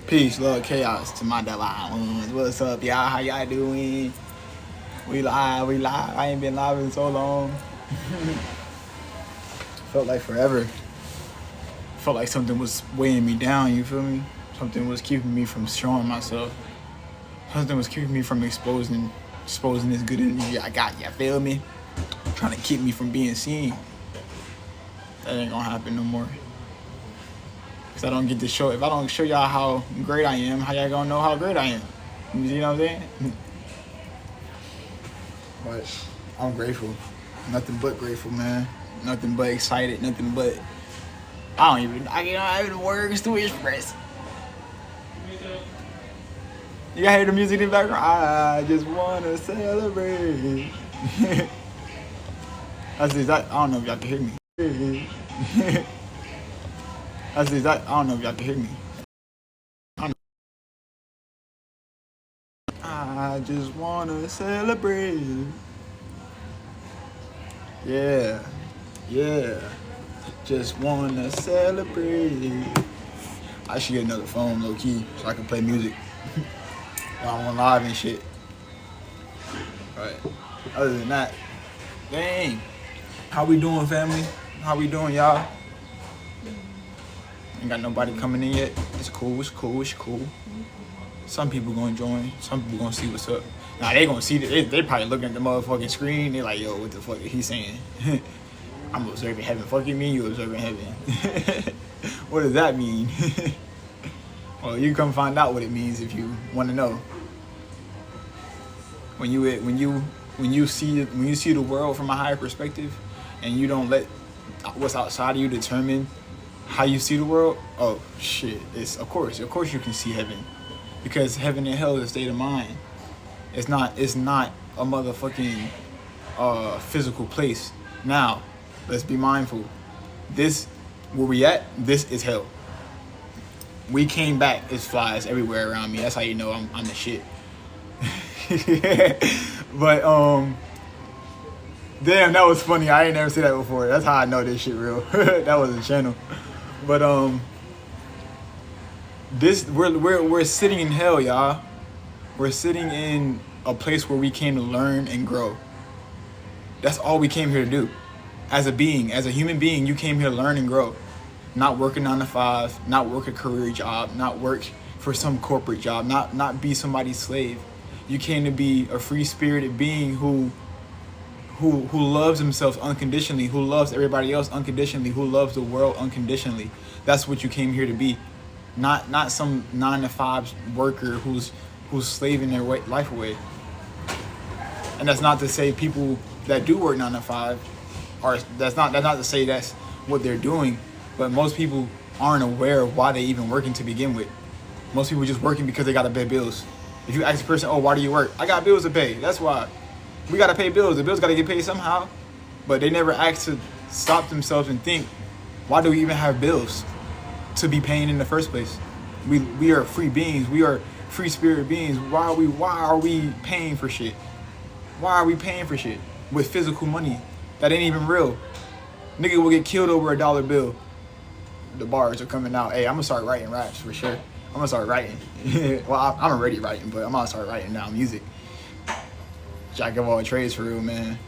Peace, love, chaos to my divine ones. What's up, y'all? How y'all doing? We live. I ain't been live in so long. Felt like forever. Felt like something was weighing me down, you feel me? Something was keeping me from showing myself. Something was keeping me from exposing this good energy I got, you feel me? Trying to keep me from being seen. That ain't gonna happen no more. Cause I don't get to show, if I don't show y'all how great I am, how y'all gonna know how great I am? You see what I'm saying? But I'm grateful. Nothing but grateful, man. Nothing but excited, nothing but, I don't have the words to express. You gotta hear the music in the background? I just wanna celebrate. That's exact, I don't know if y'all can hear me. That's exact, I don't know if y'all can hear me. I just wanna celebrate. Yeah. Just wanna celebrate. I should get another phone, low key, so I can play music. While I'm on live and shit. But other than that, dang. How we doing, family? How we doing, y'all? Ain't got nobody coming in yet. It's cool. Some people gonna join. Some people gonna see what's up. Now they gonna see that. They probably looking at the motherfucking screen. They like, yo, what the fuck is he saying? I'm observing heaven. Fucking me, you observing heaven. What does that mean? Well, you come find out what it means if you want to know. When you see the world from a higher perspective, and you don't let what's outside of you determine how you see the world. Oh shit! Of course you can see heaven, because heaven and hell is a state of mind. It's not a motherfucking physical place. Now, let's be mindful. This, where we at, this is hell. We came back. It's flies everywhere around me. That's how you know I'm the shit. But damn, that was funny. I ain't never seen that before. That's how I know this shit real. That was a channel. But this we're sitting in hell, y'all. We're sitting in a place where we came to learn and grow. That's all we came here to do. As a being, as a human being, you came here to learn and grow. Not work a 9 to 5, not work a career job, not work for some corporate job, not be somebody's slave. You came to be a free-spirited being who loves himself unconditionally, who loves everybody else unconditionally, who loves the world unconditionally. That's what you came here to be. Not some 9 to 5 worker who's slaving their life away. And that's not to say people that do work 9 to 5 that's not to say that's what they're doing, but most people aren't aware of why they even working to begin with. Most people just working because they gotta pay bills. If you ask a person, oh, why do you work? I got bills to pay. That's why. We gotta pay bills. The bills gotta get paid somehow. But they never ask to stop themselves and think, why do we even have bills to be paying in the first place? We are free beings. We are free spirit beings. Why are we paying for shit? Why are we paying for shit with physical money that ain't even real? Nigga will get killed over a $1 bill. The bars are coming out. Hey, I'm gonna start writing raps for sure. I'm gonna start writing. Well, I'm already writing, but I'm gonna start writing now music. Jack of all trades for real, man.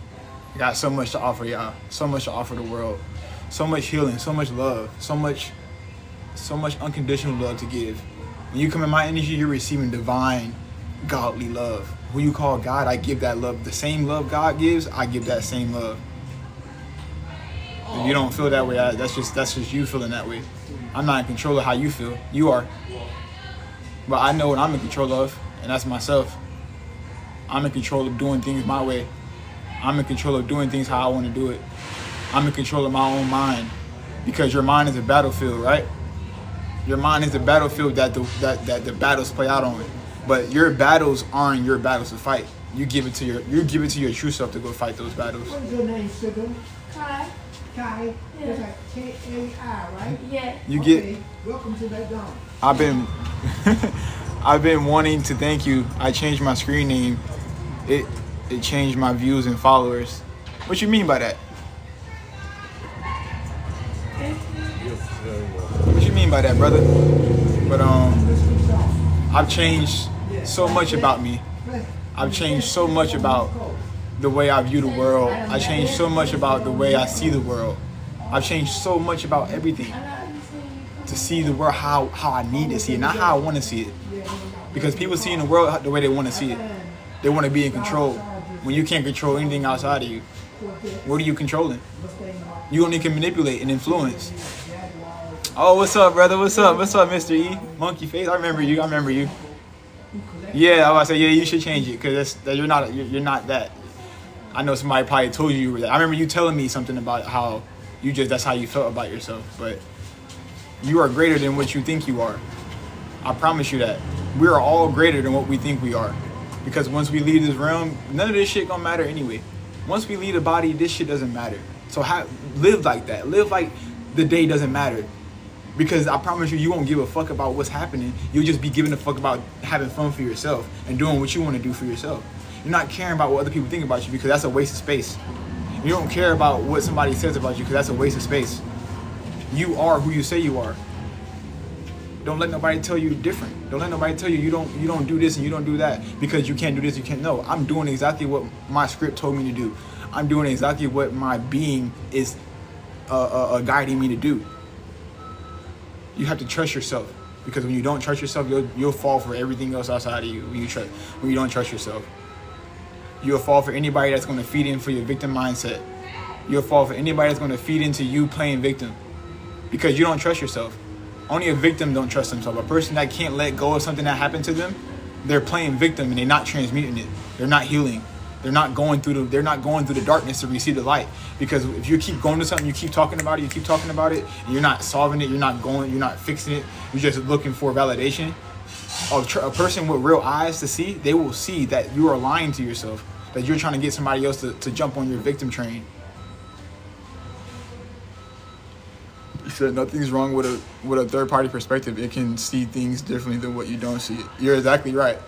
I got so much to offer y'all. So much to offer the world. So much healing. So much love. So much unconditional love to give. When you come in my energy, you're receiving divine, godly love. Who you call God, I give that love. The same love God gives, I give that same love. If you don't feel that way, that's just you feeling that way. I'm not in control of how you feel. You are. But I know what I'm in control of, and that's myself. I'm in control of doing things my way. I'm in control of doing things how I want to do it. I'm in control of my own mind, because your mind is a battlefield, right? Your mind is the battlefield that the battles play out on. But your battles aren't your battles to fight. You give it to your true self to go fight those battles. What's your name, sugar? Kai. Kai. Yeah. That's like K-A-I, right? Yeah. You Okay. get. Welcome to that dome. I've been wanting to thank you. I changed my screen name. It changed my views and followers. What you mean by that? You're very welcome. What you mean by that, brother? But I've changed so much about me. I've changed so much about the way I view the world. I changed so much about the way I see the world. I've changed so much about everything to see the world how I need to see it, not how I want to see it. Because people see in the world the way they want to see it. They want to be in control. When you can't control anything outside of you, what are you controlling? You only can manipulate and influence. Oh, what's up, brother? What's up? What's up, Mr. E? Monkey face. I remember you. Yeah, I was say, yeah, you should change it because you're not that. I know somebody probably told you were that. I remember you telling me something about how that's how you felt about yourself. But you are greater than what you think you are. I promise you that. We are all greater than what we think we are. Because once we leave this realm, none of this shit gonna matter anyway. Once we leave the body, this shit doesn't matter. So live like that. Live like the day doesn't matter. Because I promise you won't give a fuck about what's happening. You'll just be giving a fuck about having fun for yourself and doing what you want to do for yourself. You're not caring about what other people think about you because that's a waste of space. You don't care about what somebody says about you because that's a waste of space. You are who you say you are. Don't let nobody tell you different. Don't let nobody tell you you don't do this and you don't do that because you can't do this, you can't. No, I'm doing exactly what my script told me to do. I'm doing exactly what my being is guiding me to do. You have to trust yourself because when you don't trust yourself, you'll fall for everything else outside of you. When you don't trust yourself, you'll fall for anybody that's going to feed in for your victim mindset. You'll fall for anybody that's going to feed into you playing victim because you don't trust yourself. Only a victim don't trust themselves. A person that can't let go of something that happened to them, they're playing victim and they're not transmuting it. They're not healing. They're not going through the darkness to receive the light. Because if you keep going to something, you keep talking about it, and you're not solving it, you're not fixing it, you're just looking for validation. A person with real eyes to see, they will see that you are lying to yourself, that you're trying to get somebody else to jump on your victim train. You said nothing's wrong with a third party perspective. It can see things differently than what you don't see it. You're exactly right.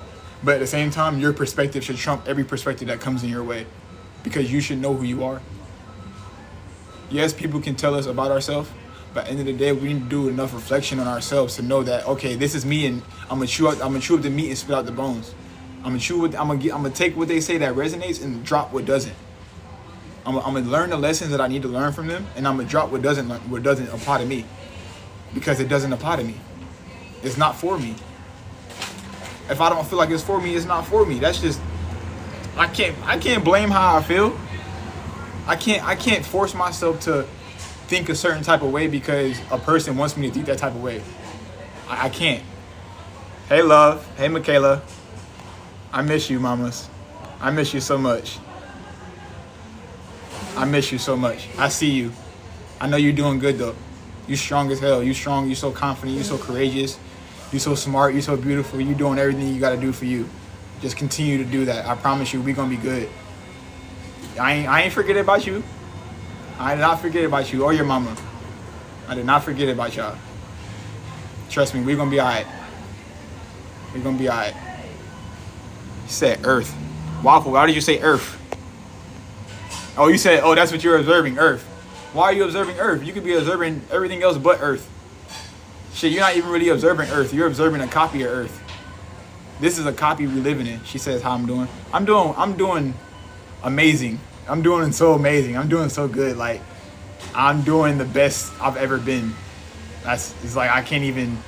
But at the same time, your perspective should trump every perspective that comes in your way because you should know who you are. Yes, people can tell us about ourselves, but at the end of the day, we need to do enough reflection on ourselves to know that, okay, this is me and I'm gonna chew up the meat and spit out the bones. I'm gonna take what they say that resonates and drop what doesn't. I'm gonna learn the lessons that I need to learn from them, and I'm gonna drop what doesn't apply to me because it doesn't apply to me. It's not for me. If I don't feel like it's for me, it's not for me. That's just I can't blame how I feel. I can't force myself to think a certain type of way because a person wants me to think that type of way. I can't. Hey love, hey Michaela. I miss you, mamas. I miss you so much. I miss you so much. I see you. I know you're doing good though. You're strong as hell. You're strong. You're so confident. You're so courageous. You're so smart. You're so beautiful. You're doing everything you got to do for you. Just continue to do that. I promise you, we're going to be good. I ain't forget about you. I did not forget about you or your mama. I did not forget about y'all. Trust me, we're going to be all right. We're going to be all right. You said earth. Waffle, why did you say earth? Oh, you said, that's what you're observing, earth. Why are you observing earth? You could be observing everything else but earth. Shit, you're not even really observing earth. You're observing a copy of earth. This is a copy we living in. She says how I'm doing. I'm doing amazing. I'm doing so amazing. I'm doing so good. Like, I'm doing the best I've ever been. It's like I can't even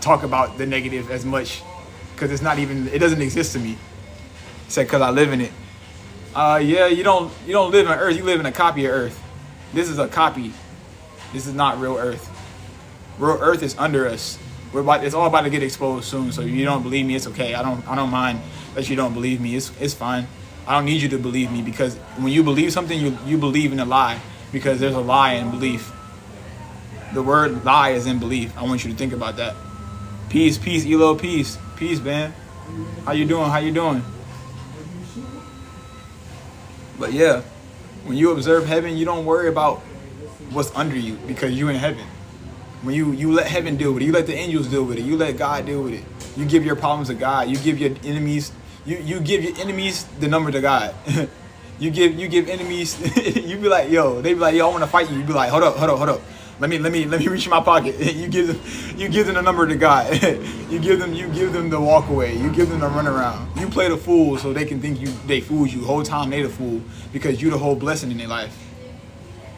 talk about the negative as much because it doesn't exist to me. Said because I live in it. Yeah, you don't live in earth, you live in a copy of earth. This is a copy. This is not real earth. Real earth is under us. It's all about to get exposed soon, so if you don't believe me, it's okay. I don't mind that you don't believe me. It's fine. I don't need you to believe me because when you believe something, you believe in a lie because there's a lie in belief. The word lie is in belief. I want you to think about that. Peace, Elo, peace. Peace, man. How you doing? But yeah, when you observe heaven, you don't worry about what's under you because you're in heaven. When you let heaven deal with it, you let the angels deal with it, you let God deal with it. You give your problems to God. You give your enemies, you give your enemies the number to God. You give enemies. You be like, yo, they be like, yo, I want to fight you. You be like, hold up. Let me reach in my pocket. You give them the number to God. you give them the walk away. You give them the run around. You play the fool so they can think they fooled you. Whole time they the fool because you the whole blessing in their life.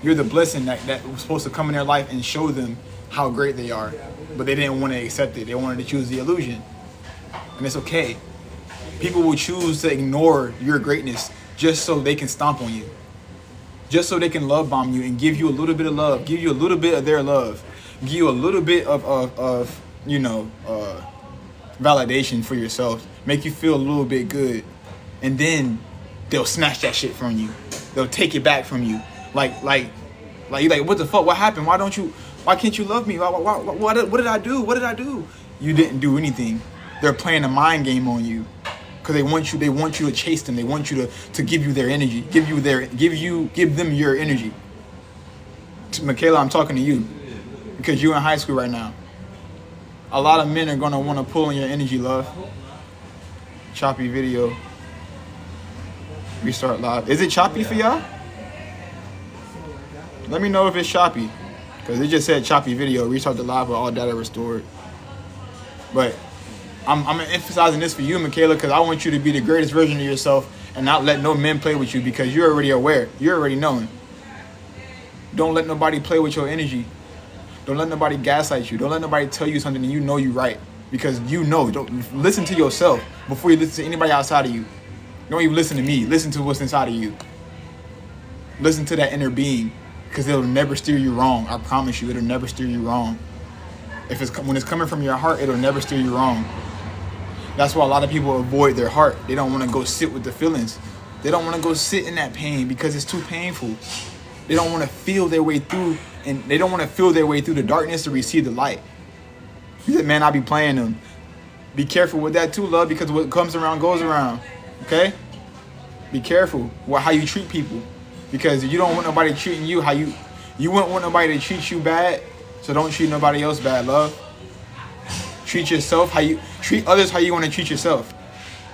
You're the blessing that was supposed to come in their life and show them how great they are, but they didn't want to accept it. They wanted to choose the illusion, and it's okay. People will choose to ignore your greatness just so they can stomp on you. Just so they can love bomb you and give you a little bit of love, give you a little bit of their love, give you a little bit of validation for yourself, make you feel a little bit good, and then they'll snatch that shit from you. They'll take it back from you. Like you're like, what the fuck? What happened? Why can't you love me? What did I do? What did I do? You didn't do anything. They're playing a mind game on you. Because they want you to chase them. They want you to give you their energy, give them your energy. Michaela, I'm talking to you because you're in high school right now. A lot of men are gonna want to pull on your energy, love. Choppy video. Restart live. Is it choppy for y'all? Let me know if it's choppy, because it just said choppy video. Restart the live with all data restored. But I'm emphasizing this for you, Michaela, because I want you to be the greatest version of yourself and not let no men play with you, because you're already aware. You're already knowing. Don't let nobody play with your energy. Don't let nobody gaslight you. Don't let nobody tell you something and you know you're right, because you know. Don't listen to yourself before you listen to anybody outside of you. Don't even listen to me. Listen to what's inside of you. Listen to that inner being, because it'll never steer you wrong. I promise you, it'll never steer you wrong. When it's coming from your heart, it'll never steer you wrong. That's why a lot of people avoid their heart. They don't want to go sit with the feelings. They don't want to go sit in that pain because it's too painful. They don't want to feel their way through, and they don't want to feel their way through the darkness to receive the light. He said, man, I be playing them. Be careful with that too, love, because what comes around goes around. Okay? Be careful with how you treat people, because you don't want nobody treating you how you wouldn't want nobody to treat you bad, so don't treat nobody else bad, love. Treat yourself how you treat others, how you want to treat yourself.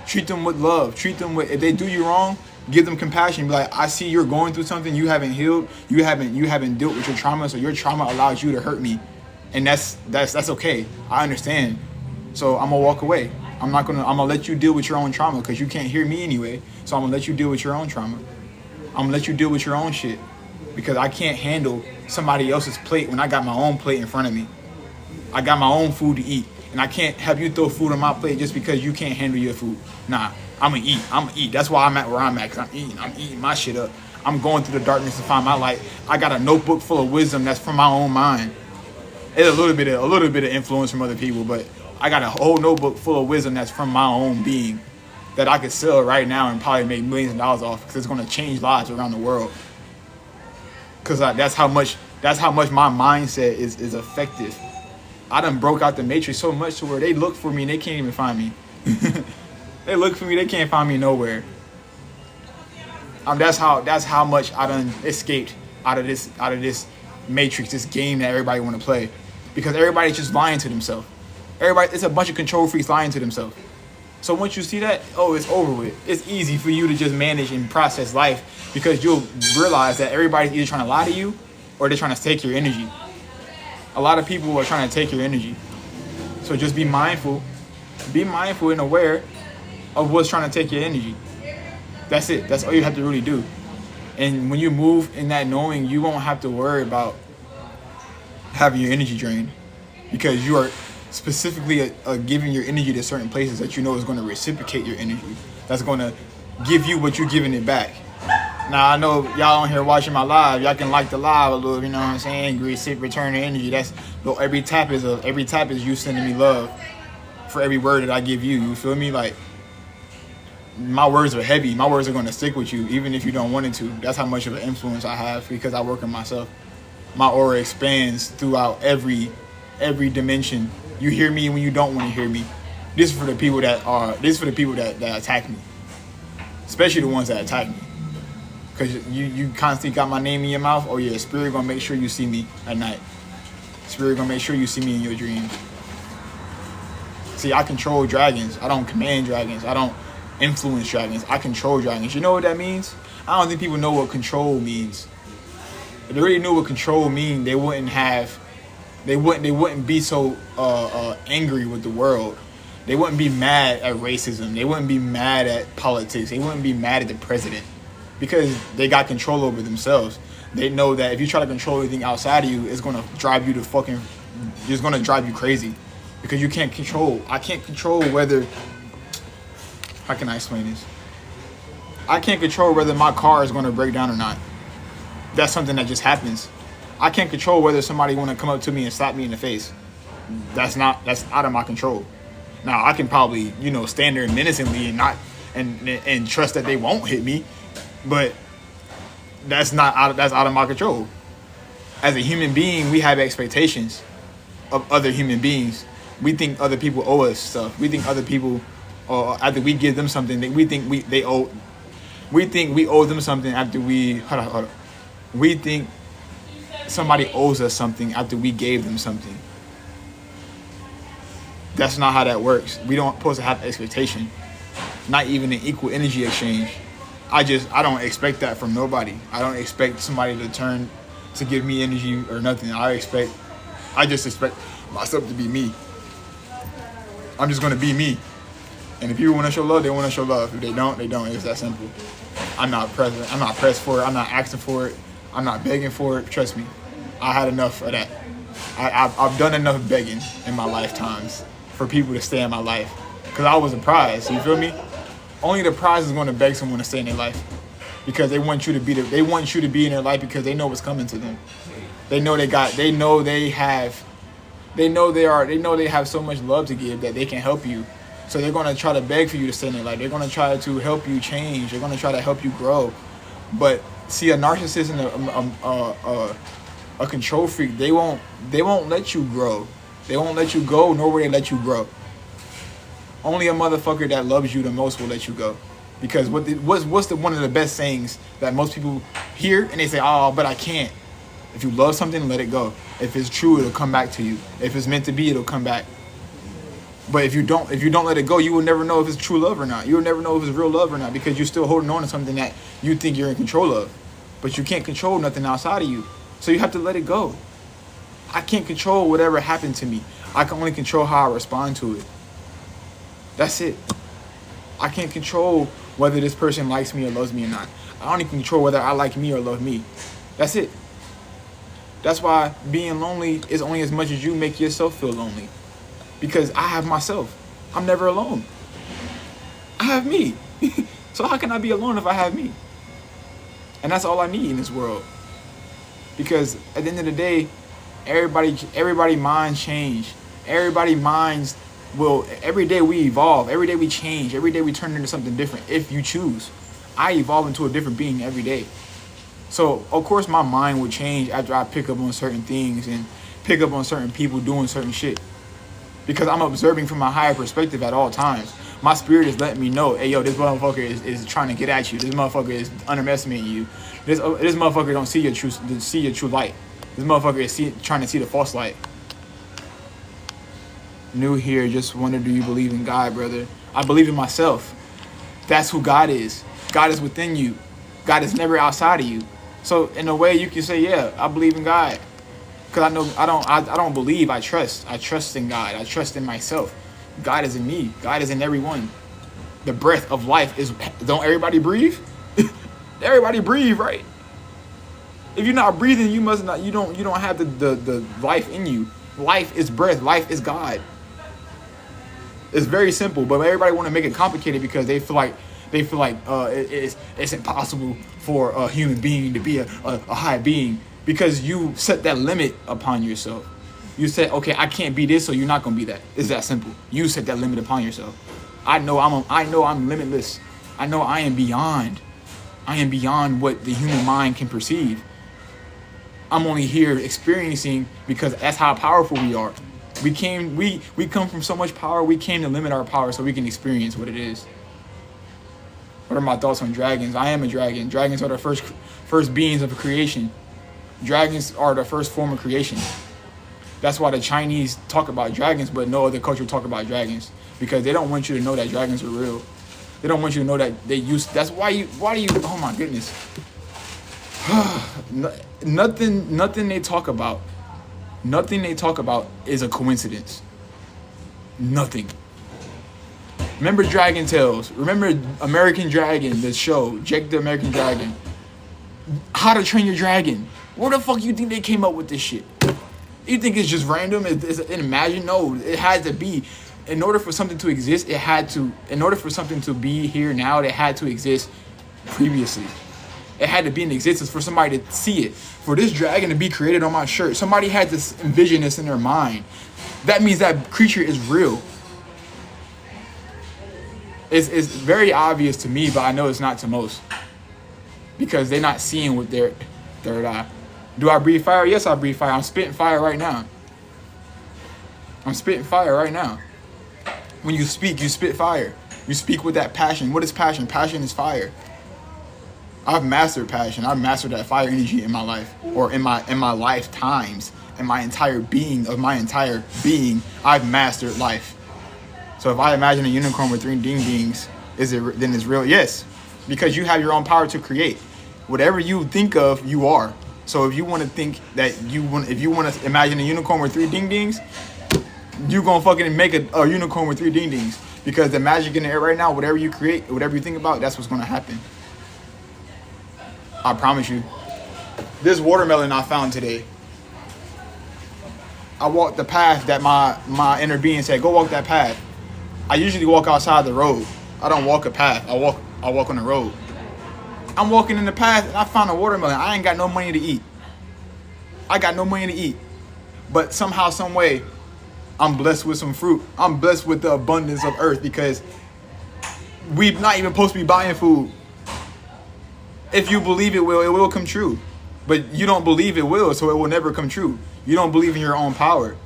Treat them with love. Treat them with, if they do you wrong, give them compassion. Be like, I see you're going through something, you haven't healed, you haven't dealt with your trauma, so your trauma allows you to hurt me. And that's okay. I understand. So I'm gonna walk away. I'm gonna let you deal with your own trauma, because you can't hear me anyway. So I'm gonna let you deal with your own trauma. I'm gonna let you deal with your own shit, because I can't handle somebody else's plate when I got my own plate in front of me. I got my own food to eat, and I can't have you throw food on my plate just because you can't handle your food. Nah, I'm gonna eat. That's why I'm at where I'm at, because I'm eating my shit up. I'm going through the darkness to find my light. I got a notebook full of wisdom that's from my own mind. It's a little bit of influence from other people, but I got a whole notebook full of wisdom that's from my own being, that I could sell right now and probably make millions of dollars off, because it's gonna change lives around the world. Because that's how much my mindset is effective. I done broke out the matrix so much to where they look for me and they can't even find me. They look for me, they can't find me nowhere. That's how much I done escaped out of this matrix, this game that everybody want to play, because everybody's just lying to themselves. It's a bunch of control freaks lying to themselves. So once you see that, it's over with. It's easy for you to just manage and process life, because you'll realize that everybody's either trying to lie to you or they're trying to take your energy. A lot of people are trying to take your energy. So just be mindful and aware of what's trying to take your energy. That's it. That's all you have to really do. And when you move in that knowing, you won't have to worry about having your energy drained, because you are specifically giving your energy to certain places that you know is going to reciprocate your energy. That's going to give you what you're giving it back. Now, I know y'all on here watching my live, y'all can like the live a little, you know what I'm saying? Return the energy. That's every tap is you sending me love for every word that I give you. You feel me? Like, my words are heavy. My words are going to stick with you, even if you don't want it to. That's how much of an influence I have, because I work on myself. My aura expands throughout every dimension. You hear me when you don't want to hear me. This is for the people that attack me, especially the ones that attack me. Because you constantly got my name in your mouth. Oh yeah, Spirit gonna make sure you see me at night. Spirit gonna make sure you see me in your dreams. See, I control dragons. I don't command dragons. I don't influence dragons. I control dragons. You know what that means? I don't think people know what control means. If they really knew what control means, they wouldn't be so angry with the world. They wouldn't be mad at racism. They wouldn't be mad at politics. They wouldn't be mad at the president because they got control over themselves. They know that if you try to control anything outside of you, it's going to drive you it's going to drive you crazy because you can't control. I can't control whether, how can I explain this? I can't control whether my car is going to break down or not. That's something that just happens. I can't control whether somebody want to come up to me and slap me in the face. That's out of my control. Now I can probably, stand there menacingly and trust that they won't hit me, but that's out of my control. As a human being, we have expectations of other human beings. We think other people owe us stuff. We think other people, after we give them something, we think we owe them something after we. Hold on. We think somebody owes us something after we gave them something. That's not how that works. We don't supposed to have expectation. Not even an equal energy exchange. I don't expect that from nobody. I don't expect somebody to give me energy or nothing. I just expect myself to be me. I'm just gonna be me. And if people want to show love, they want to show love. If they don't, they don't. It's that simple. I'm not pressed for it. I'm not asking for it. I'm not begging for it. Trust me. I had enough of that. I've done enough begging in my lifetimes for people to stay in my life. Because I was a prize. You feel me? Only the prize is going to beg someone to stay in their life. Because they want you to be in their life because they know what's coming to them. They know they have so much love to give that they can help you. So they're going to try to beg for you to stay in their life. They're going to try to help you change. They're going to try to help you grow. But see, a narcissist and a control freak, they won't let you grow. They won't let you go, nor will they let you grow. Only a motherfucker that loves you the most will let you go. Because what's one of the best sayings that most people hear and they say, oh, but I can't. If you love something, let it go. If it's true, it'll come back to you. If it's meant to be, it'll come back. But if you don't let it go, you will never know if it's true love or not. You will never know if it's real love or not because you're still holding on to something that you think you're in control of. But you can't control nothing outside of you. So you have to let it go. I can't control whatever happened to me. I can only control how I respond to it. That's it. I can't control whether this person likes me or loves me or not. I only control whether I like me or love me. That's it. That's why being lonely is only as much as you make yourself feel lonely. Because I have myself. I'm never alone. I have me. So how can I be alone if I have me? And that's all I need in this world. Because at the end of the day, everybody minds change. Everybody minds every day we evolve. Every day we change. Every day we turn into something different if you choose. I evolve into a different being every day. So, of course, my mind will change after I pick up on certain things and pick up on certain people doing certain shit. Because I'm observing from a higher perspective at all times. My spirit is letting me know, hey, yo, this motherfucker is trying to get at you. This motherfucker is underestimating you. This motherfucker don't see your true light. This motherfucker is trying to see the false light. New here, just wonder, do you believe in God, brother? I believe in myself. That's who God is. God is within you. God is never outside of you. So in a way, you can say, yeah, I believe in God. Because I don't believe, I trust. I trust in God. I trust in myself. God is in me. God is in everyone. The breath of life is, don't everybody breathe? Everybody breathe, right? If you're not breathing, you don't have the life in you. Life is breath. Life is God. It's very simple, but everybody want to make it complicated because they feel like it's impossible for a human being to be a high being because you set that limit upon yourself. You said, okay, I can't be this, so you're not gonna be that. It's that simple. You set that limit upon yourself. I know I'm limitless. I know I am beyond what the human mind can perceive. I'm only here experiencing because that's how powerful we are. We come from so much power. We came to limit our power so we can experience what it is. What are my thoughts on dragons? I am a dragon. Dragons are the first beings of creation. Dragons are the first form of creation. That's why the Chinese talk about dragons, but no other culture talk about dragons. Because they don't want you to know that dragons are real. They don't want you to know that they use. That's why you. Why do you? Oh my goodness. Nothing they talk about. Nothing they talk about is a coincidence. Nothing. Remember Dragon Tales. Remember American Dragon, the show, Jake the American Dragon. How to Train Your Dragon. Where the fuck you think they came up with this shit? You think it's just random? It's imagine? No, it had to be. In order for something to exist, it had to. In order for something to be here now, it had to exist previously. It had to be in existence for somebody to see it. For this dragon to be created on my shirt, somebody had to envision this in their mind. That means that creature is real. It's very obvious to me, but I know it's not to most. Because they're not seeing with their third eye. Do I breathe fire? Yes, I breathe fire. I'm spitting fire right now. I'm spitting fire right now. When you speak, you spit fire. You speak with that passion. What is passion? Passion is fire. I've mastered passion. I've mastered that fire energy in my life, or in my lifetimes, in my entire being I've mastered life. So if I imagine a unicorn with 3 ding-dings, then it's real? Yes, because you have your own power to create. Whatever you think of, you are. So if you want to think that if you want to imagine a unicorn with 3 ding-dings, you're gonna fucking make a unicorn with 3 ding-dings, because the magic in the air right now, whatever you create, whatever you think about, that's what's gonna happen. I promise you. This watermelon I found today, I walked the path that my inner being said, go walk that path. I usually walk outside the road. I don't walk a path. I walk on the road. I'm walking in the path and I found a watermelon. I ain't got no money to eat. I got no money to eat. But somehow, some way, I'm blessed with some fruit. I'm blessed with the abundance of earth, because we're not even supposed to be buying food. If you believe it will come true. But you don't believe it will, so it will never come true. You don't believe in your own power.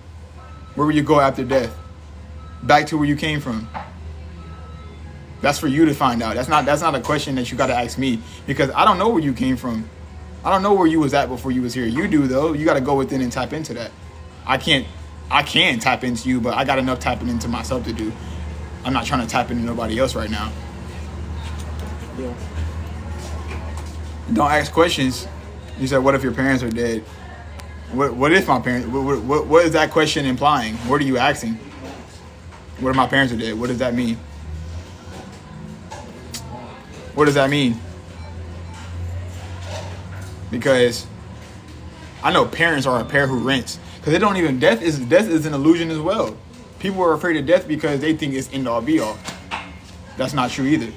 Where will you go after death? Back to where you came from. That's for you to find out. That's not a question that you got to ask me, because I don't know where you came from. I don't know where you was at before you was here. You do, though. You got to go within and tap into that. I can tap into you, but I got enough tapping into myself to do. I'm not trying to tap into nobody else right now. Yeah. Don't ask questions. You said, what if your parents are dead? What if my parents... What is that question implying? What are you asking? What if my parents are dead? What does that mean? What does that mean? Because I know parents are a pair who rents. Because they don't even... Death is an illusion as well. People are afraid of death because they think it's end all be all. That's not true either.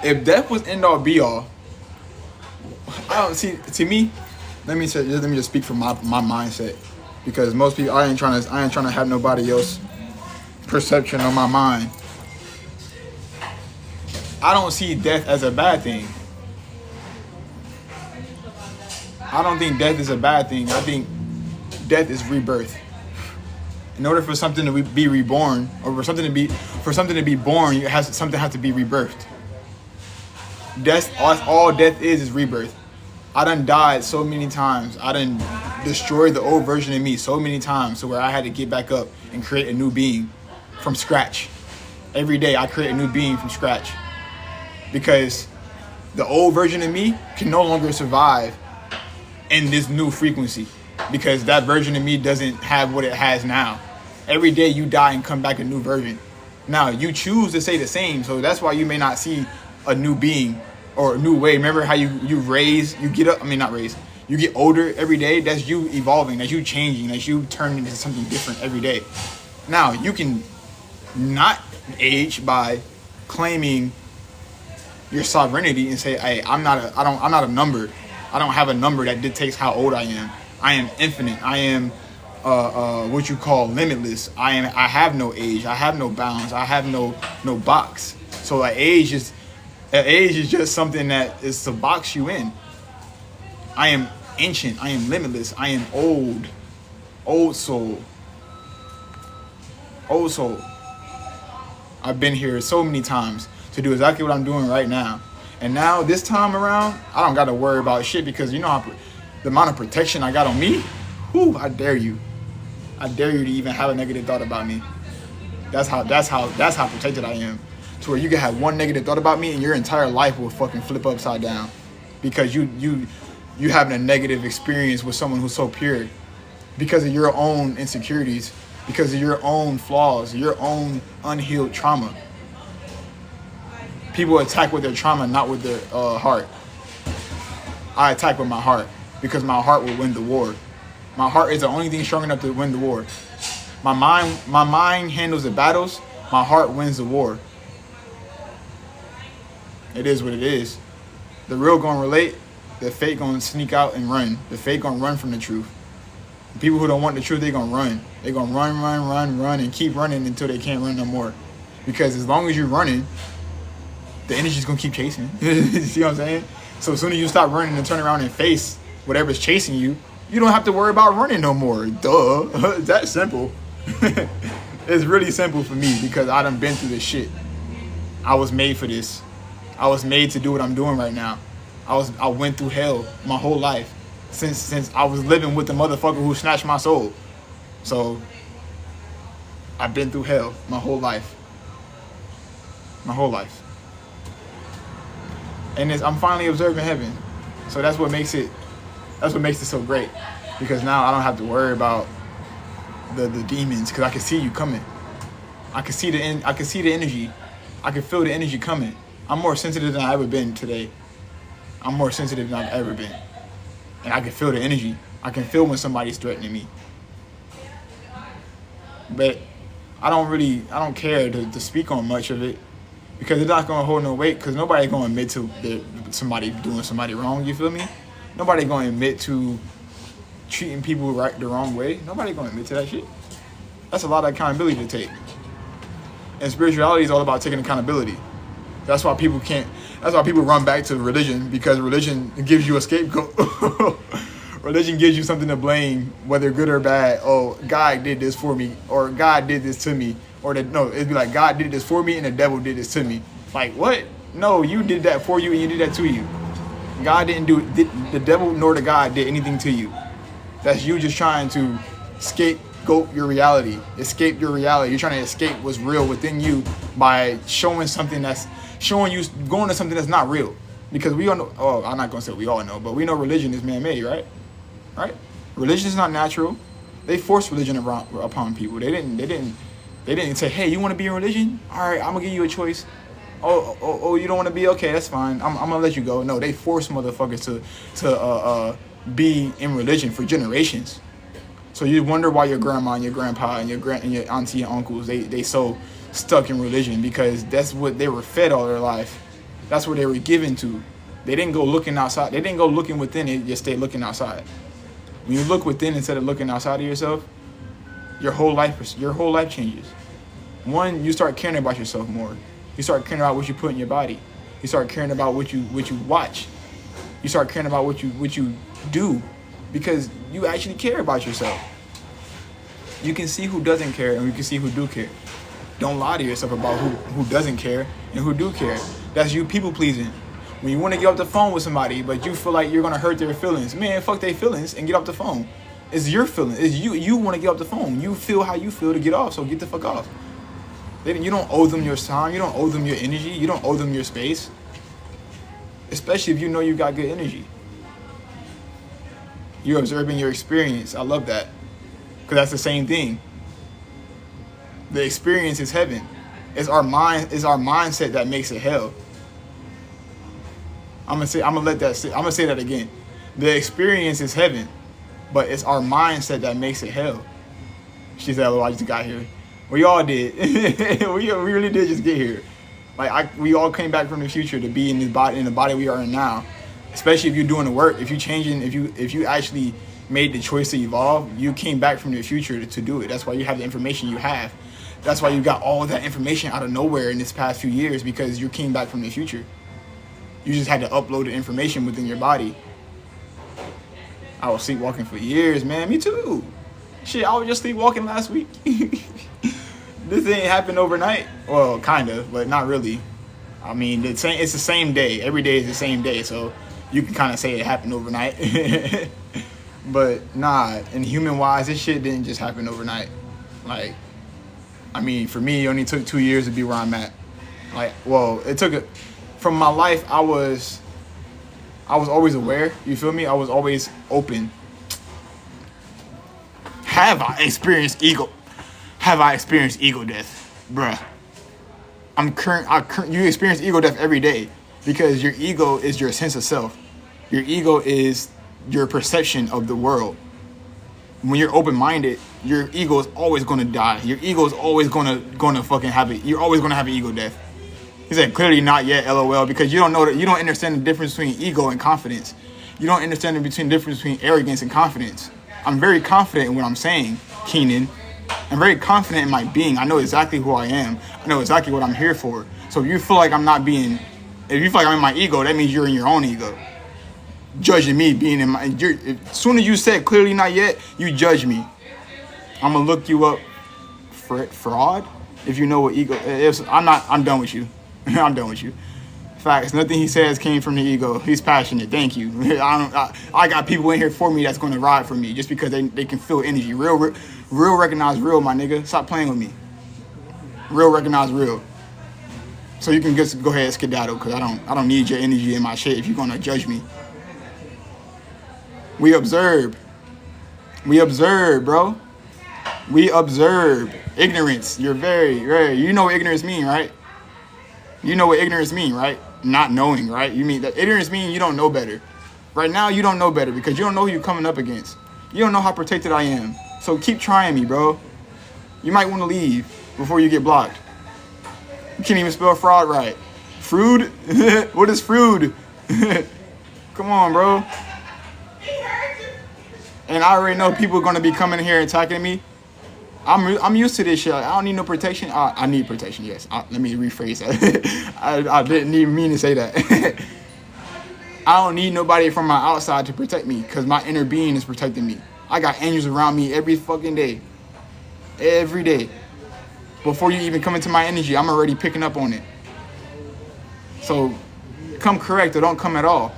If death was end all be all, I don't see. To me, let me just speak from my mindset, because most people, I ain't trying to have nobody else perception on my mind. I don't see death as a bad thing. I don't think death is a bad thing. I think death is rebirth. In order for something to be reborn, or for something to be born, something has to be rebirthed. All death is rebirth. I done died so many times. I done destroyed the old version of me so many times, so where I had to get back up and create a new being from scratch. Every day I create a new being from scratch, because the old version of me can no longer survive in this new frequency, because that version of me doesn't have what it has now. Every day you die and come back a new version. Now you choose to stay the same, so that's why you may not see a new being or a new way. Remember how you get up, you get older every day. That's you evolving, that's you changing, that's you turning into something different every day. Now you can not age by claiming your sovereignty and say, hey, I'm not a number. I don't have a number that dictates how old I am. I am infinite. I am what you call limitless. I have no age. I have no bounds. I have no box. So age is just something that is to box you in. I am ancient. I am limitless. I am old soul. I've been here so many times to do exactly what I'm doing right now. And now this time around, I don't got to worry about shit, because you know the amount of protection I got on me. Whew, I dare you. I dare you to even have a negative thought about me. That's how protected I am. To where you can have one negative thought about me and your entire life will fucking flip upside down, because you having a negative experience with someone who's so pure, because of your own insecurities, because of your own flaws, your own unhealed trauma. People attack with their trauma, not with their heart. I attack with my heart because my heart will win the war. My heart is the only thing strong enough to win the war. My mind handles the battles. My heart wins the war. It is what it is. The real gonna relate. The fake gonna sneak out and run. The fake gonna run from the truth. The people who don't want the truth, they gonna run. They gonna run, and keep running until they can't run no more. Because as long as you're running, the energy's gonna keep chasing. You see what I'm saying? So as soon as you stop running and turn around and face whatever's chasing you, you don't have to worry about running no more. Duh. It's that simple. It's really simple for me because I done been through this shit. I was made for this. I was made to do what I'm doing right now. I went through hell my whole life since I was living with the motherfucker who snatched my soul. So I've been through hell my whole life. My whole life. And I'm finally observing heaven. So that's what makes it so great. Because now I don't have to worry about the demons, because I can see you coming. I can see the energy. I can feel the energy coming. I'm more sensitive than I've ever been today. I'm more sensitive than I've ever been. And I can feel the energy. I can feel when somebody's threatening me. But I don't care to speak on much of it, because it's not going to hold no weight, because nobody's going to admit to somebody doing somebody wrong, you feel me? Nobody going to admit to treating people the wrong way. Nobody going to admit to that shit. That's a lot of accountability to take. And spirituality is all about taking accountability. That's why people run back to religion, because religion gives you a scapegoat. Religion gives you something to blame, whether good or bad. Oh, God did this for me, or God did this to me. It'd be like, God did this for me and the devil did this to me. Like, what? No, you did that for you and you did that to you. God didn't do it. The devil nor the God did anything to you. That's you just trying to scapegoat your reality. Escape your reality. You're trying to escape what's real within you by going to something that's not real. Because we all know, I'm not going to say we all know, but we know religion is man-made, right? Right? Religion is not natural. They force religion upon people. They didn't say, hey, you want to be in religion? All right, I'm going to give you a choice. Oh, you don't want to be? Okay, that's fine. I'm going to let you go. No, they force motherfuckers to be in religion for generations. So you wonder why your grandma and your grandpa and your auntie and uncles, they so stuck in religion, because that's what they were fed all their life. That's what they were given to. They didn't go looking outside. They didn't go looking within. They just stayed looking outside. When you look within instead of looking outside of yourself, your whole life changes. One, you start caring about yourself more. You start caring about what you put in your body. You start caring about what you watch. You start caring about what you do, because you actually care about yourself. You can see who doesn't care and you can see who do care. Don't lie to yourself about who doesn't care and who do care. That's you people pleasing. When you want to get off the phone with somebody, but you feel like you're going to hurt their feelings, man, fuck their feelings and get off the phone. It's your feeling. It's you want to get off the phone. You feel how you feel to get off, so get the fuck off. You don't owe them your time. You don't owe them your energy. You don't owe them your space. Especially if you know you got good energy. You're observing your experience. I love that. Because that's the same thing. The experience is heaven. It's our mindset that makes it hell. I'm gonna say that again. The experience is heaven, but it's our mindset that makes it hell. She said, "Oh, I just got here." We all did. we really did just get here. We all came back from the future to be in the body we are in now. Especially if you're doing the work, if you actually made the choice to evolve, you came back from the future to do it. That's why you have the information you have. That's why you got all that information out of nowhere in this past few years, because you came back from the future. You just had to upload the information within your body. I was sleepwalking for years, man. Me too. Shit, I was just sleepwalking last week. This ain't happened overnight. Well, kind of, but not really. I mean, it's the same day. Every day is the same day, so you can kind of say it happened overnight. But nah, and human-wise, this shit didn't just happen overnight. Like, I mean, for me, it only took 2 years to be where I'm at. Like, well, it took it from my life. I was always aware. You feel me? I was always open. Have I experienced ego death, bruh? You experience ego death every day because your ego is your sense of self. Your ego is your perception of the world. When you're open-minded, your ego is always gonna die. Your ego is always gonna fucking have it. You're always gonna have an ego death. He said, clearly not yet, LOL, because you don't know that you don't understand the difference between ego and confidence. You don't understand the difference between arrogance and confidence. I'm very confident in what I'm saying, Keenan. I'm very confident in my being. I know exactly who I am. I know exactly what I'm here for. So if you feel like I'm in my ego, that means you're in your own ego. Judging me being in my, as soon as you said clearly not yet, you judge me. I'm gonna look you up for fraud. If you know what ego is, I'm done with you. I'm done with you. Facts. Nothing he says came from the ego. He's passionate. Thank you. I got people in here for me that's gonna ride for me just because they can feel energy. Real recognize real, my nigga. Stop playing with me. Real recognize real. So you can just go ahead and skedaddle because I don't need your energy in my shit if you're gonna judge me. We observe, bro. We observe. Ignorance. You're very. You know what ignorance mean, right? You know what ignorance mean, right? Not knowing, right? You mean that ignorance mean you don't know better. Right now, you don't know better because you don't know who you're coming up against. You don't know how protected I am. So keep trying me, bro. You might want to leave before you get blocked. You can't even spell fraud right. Fruit? What is fruit? Come on, bro. And I already know people are going to be coming here and attacking me. I'm used to this shit. I don't need no protection. I need protection, yes. Let me rephrase that. I didn't even mean to say that. I don't need nobody from my outside to protect me because my inner being is protecting me. I got angels around me every fucking day. Every day. Before you even come into my energy, I'm already picking up on it. So come correct or don't come at all.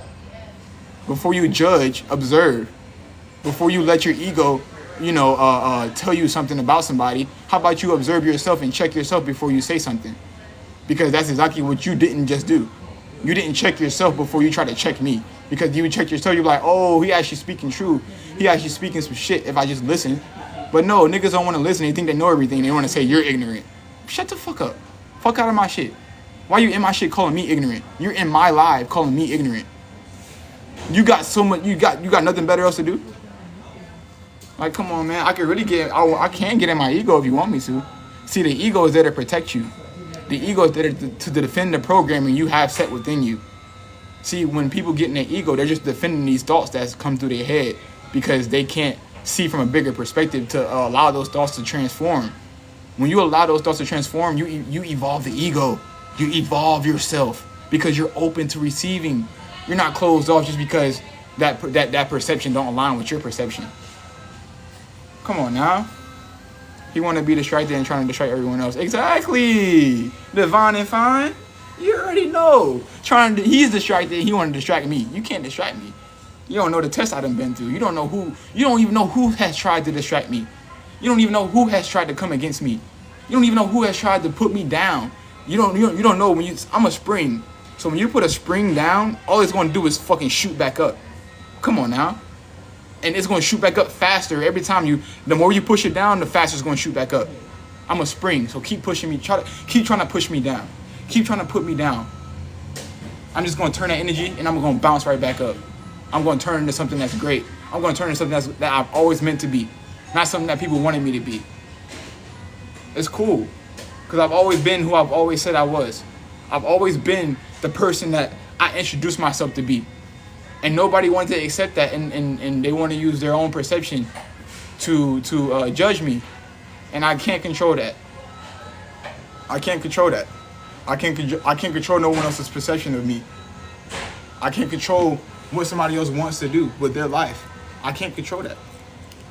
Before you judge, observe. Before you let your ego, tell you something about somebody, how about you observe yourself and check yourself before you say something? Because that's exactly what you didn't just do. You didn't check yourself before you try to check me. Because you check yourself, you're like, oh, he actually speaking true. He actually speaking some shit if I just listen. But no, niggas don't want to listen. They think they know everything. They want to say you're ignorant. Shut the fuck up. Fuck out of my shit. Why you in my shit calling me ignorant? You're in my live calling me ignorant. You got so much, you got nothing better else to do? Like, come on, man. I can get in my ego if you want me to. See, the ego is there to protect you. The ego is there to defend the programming you have set within you. See, when people get in their ego, they're just defending these thoughts that's come through their head because they can't see from a bigger perspective to allow those thoughts to transform. When you allow those thoughts to transform, you evolve the ego. You evolve yourself because you're open to receiving. You're not closed off just because that perception don't align with your perception. Come on now. He want to be distracted and trying to distract everyone else. Exactly. Divine and fine. You already know. He's distracted. He want to distract me. You can't distract me. You don't know the test I done been through. You don't even know who has tried to distract me. You don't even know who has tried to come against me. You don't even know who has tried to put me down. You don't know I'm a spring. So when you put a spring down, all it's going to do is fucking shoot back up. Come on now. And it's going to shoot back up faster every time the more you push it down, the faster it's going to shoot back up. I'm a spring, so keep pushing me. Keep trying to push me down. Keep trying to put me down. I'm just going to turn that energy and I'm going to bounce right back up. I'm going to turn into something that's great. I'm going to turn into something that I've always meant to be. Not something that people wanted me to be. It's cool. Because I've always been who I've always said I was. I've always been the person that I introduced myself to be. And nobody wanted to accept that, and they want to use their own perception to judge me. And I can't control that. I can't control that. I can't control no one else's perception of me. I can't control what somebody else wants to do with their life. I can't control that.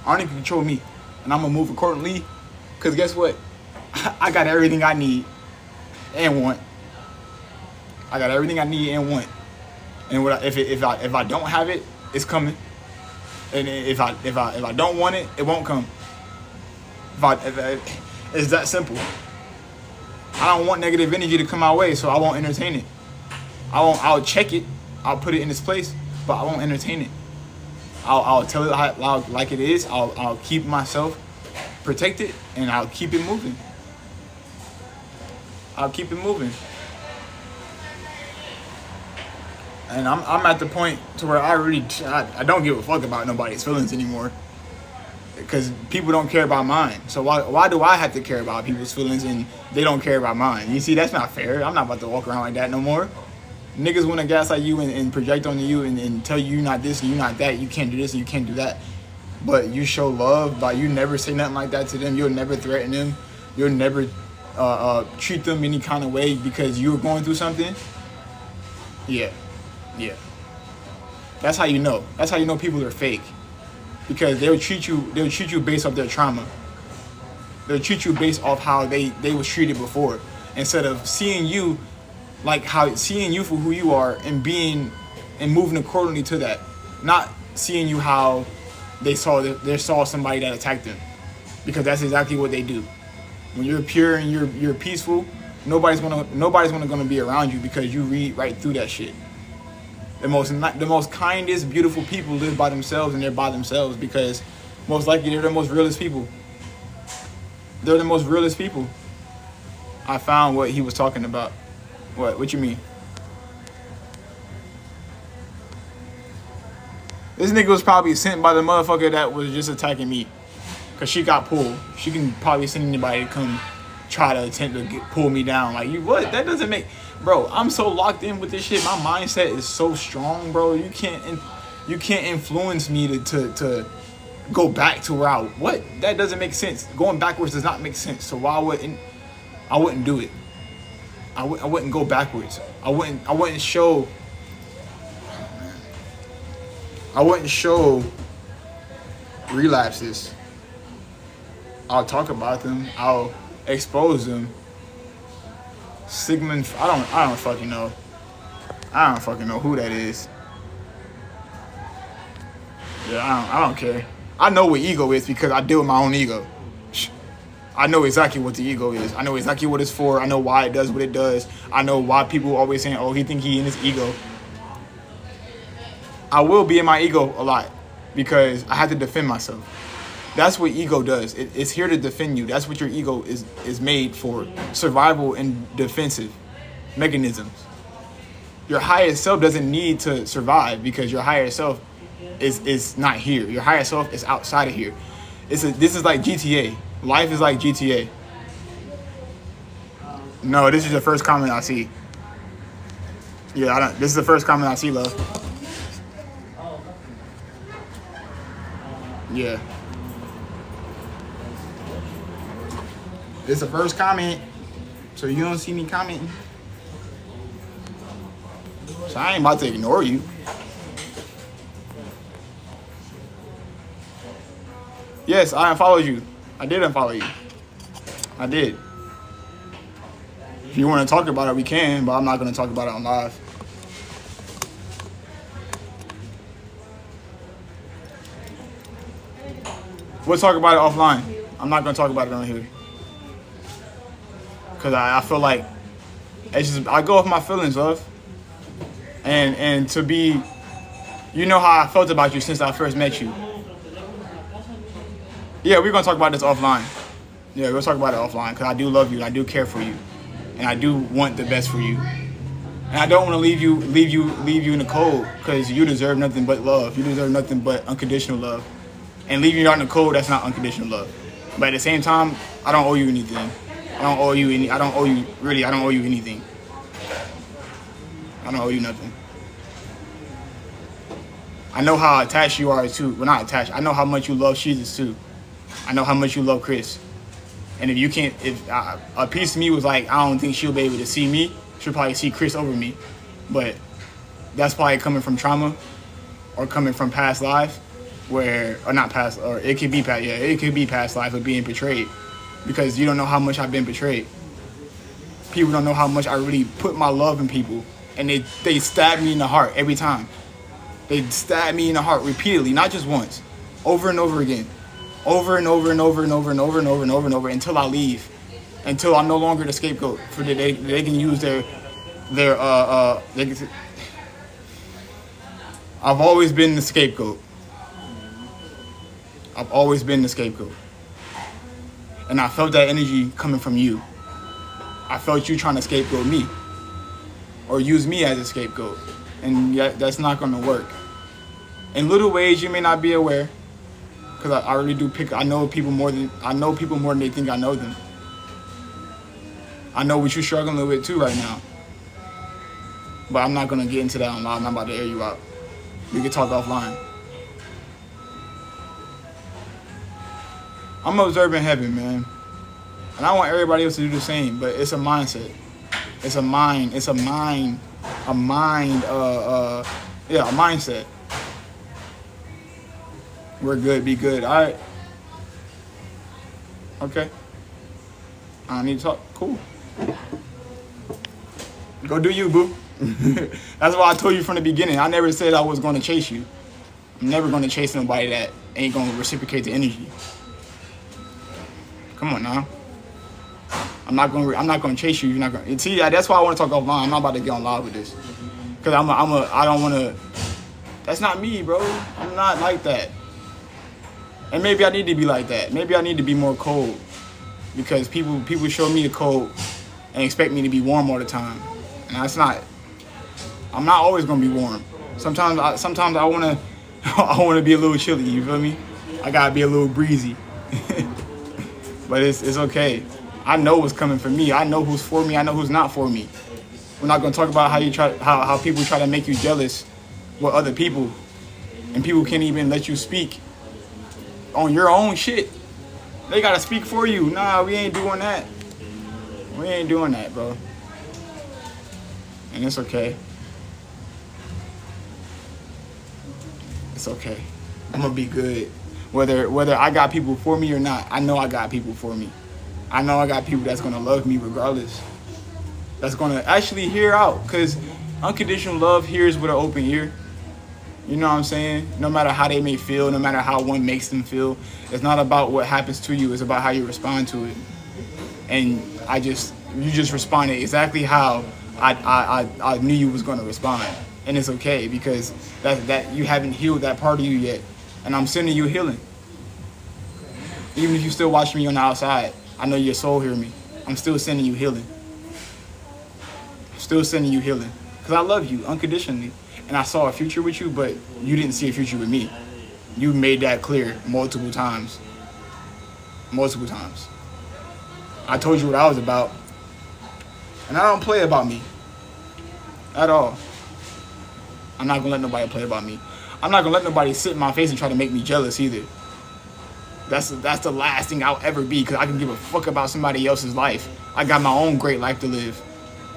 I only can control me. And I'm going to move accordingly. Because guess what? I got everything I need and want. I got everything I need and want. And if I don't have it, it's coming. And if I don't want it, it won't come. It's that simple. I don't want negative energy to come my way, so I won't entertain it. I'll check it. I'll put it in its place, but I won't entertain it. I'll tell it like it is. I'll keep myself protected, and I'll keep it moving. I'll keep it moving. And I'm at the point to where I don't give a fuck about nobody's feelings anymore. Because people don't care about mine. So why do I have to care about people's feelings and they don't care about mine? You see, that's not fair. I'm not about to walk around like that no more. Niggas want to gaslight you and project on you and tell you you're not this and you're not that. You can't do this and you can't do that. But you show love by you never say nothing like that to them. You'll never threaten them. You'll never treat them any kind of way because you were going through something. Yeah. That's how you know. That's how you know people are fake. Because they'll treat you based off their trauma. They'll treat you based off how they was treated before, instead of seeing you for who you are and moving accordingly to that. Not seeing you how they saw somebody that attacked them, because that's exactly what they do. When you're pure and you're peaceful, nobody's gonna be around you because you read right through that shit. The most kindest, beautiful people live by themselves, and they're by themselves because most likely they're the most realest people. They're the most realest people. I found what he was talking about. What you mean? This nigga was probably sent by the motherfucker that was just attacking me. Cause she got pulled. She can probably send anybody to come try to attempt to pull me down. Like, you what? That doesn't make... Bro, I'm so locked in with this shit. My mindset is so strong, bro. You can't influence me to go back to where what? That doesn't make sense. Going backwards does not make sense. So why I wouldn't do it. I wouldn't go backwards. I wouldn't show relapses. I'll talk about them. I'll expose them. Sigmund, I don't fucking know. I don't fucking know who that is. Yeah, I don't care. I know what ego is because I deal with my own ego. I know exactly what the ego is. I know exactly what it's for. I know why it does what it does. I know why people always saying, oh, he think he in his ego. I will be in my ego a lot because I have to defend myself. That's what ego does. It's here to defend you. That's what your ego is made for. Survival and defensive mechanisms. Your higher self doesn't need to survive because your higher self is not here. Your higher self is outside of here. This is like GTA. Life is like GTA. No, this is the first comment I see. Yeah, this is the first comment I see, love. Yeah. This is the first comment, so you don't see me commenting. So I ain't about to ignore you. Yes, I unfollowed you. I did unfollow you. I did. If you want to talk about it, we can, but I'm not going to talk about it on live. We'll talk about it offline. I'm not going to talk about it on here. Because I feel like it's just, I go off my feelings, love. And to be, you know how I felt about you since I first met you. Yeah, we're going to talk about this offline. Yeah, we'll talk about it offline because I do love you and I do care for you. And I do want the best for you. And I don't want to leave you in the cold because you deserve nothing but love. You deserve nothing but unconditional love. And leaving you out in the cold, that's not unconditional love. But at the same time, I don't owe you anything. I don't owe you anything. I don't owe you nothing. I know how attached you are too. Well, not attached. I know how much you love Jesus too. I know how much you love Chris. And if a piece of me was like, I don't think she'll be able to see me, she'll probably see Chris over me. But that's probably coming from trauma or coming from past life it could be past life of being betrayed. Because you don't know how much I've been betrayed. People don't know how much I really put my love in people. And they stab me in the heart every time. They stab me in the heart repeatedly, not just once. Over and over again. over and over and over and over and over and over and over and over until I leave, until I'm no longer the scapegoat for they can use I've always been the scapegoat. I've always been the scapegoat. And I felt that energy coming from you. I felt you trying to scapegoat me or use me as a scapegoat. And yet that's not going to work. In little ways you may not be aware, because I really do I know people more than they think I know them. I know what you're struggling with too right now. But I'm not going to get into that online. I'm not about to air you out. We can talk offline. I'm observing heaven, man. And I want everybody else to do the same, but it's a mindset. It's a mindset. We're good, be good. All right. Okay. I don't need to talk. Cool. Go do you, boo. That's why I told you from the beginning. I never said I was going to chase you. I'm never going to chase nobody that ain't going to reciprocate the energy. Come on now. I'm not going to chase you. You're not going. See, that's why I want to talk offline. I'm not about to get on live with this, because I don't want to. That's not me, bro. I'm not like that. And maybe I need to be like that. Maybe I need to be more cold, because people show me the cold and expect me to be warm all the time, and that's not. I'm not always gonna be warm. Sometimes I wanna be a little chilly. You feel me? I gotta be a little breezy. But it's okay. I know what's coming for me. I know who's for me. I know who's not for me. We're not gonna talk about how people try to make you jealous with other people, and people can't even let you speak on your own shit. They gotta speak for you. Nah, we ain't doing that. We ain't doing that, bro. And it's okay. It's okay. I'm gonna be good. Whether I got people for me or not, I know I got people for me. I know I got people that's gonna love me regardless. That's gonna actually hear out, because unconditional love hears with an open ear. You know what I'm saying? No matter how they may feel, no matter how one makes them feel, it's not about what happens to you, it's about how you respond to it. And you just responded exactly how I knew you was gonna respond. And it's okay, because that you haven't healed that part of you yet. And I'm sending you healing. Even if you still watching me on the outside, I know your soul hear me. I'm still sending you healing. Still sending you healing. Because I love you unconditionally. And I saw a future with you, but you didn't see a future with me. You made that clear multiple times. Multiple times. I told you what I was about. And I don't play about me. At all. I'm not going to let nobody play about me. I'm not going to let nobody sit in my face and try to make me jealous either. That's the last thing I'll ever be, because I can give a fuck about somebody else's life. I got my own great life to live.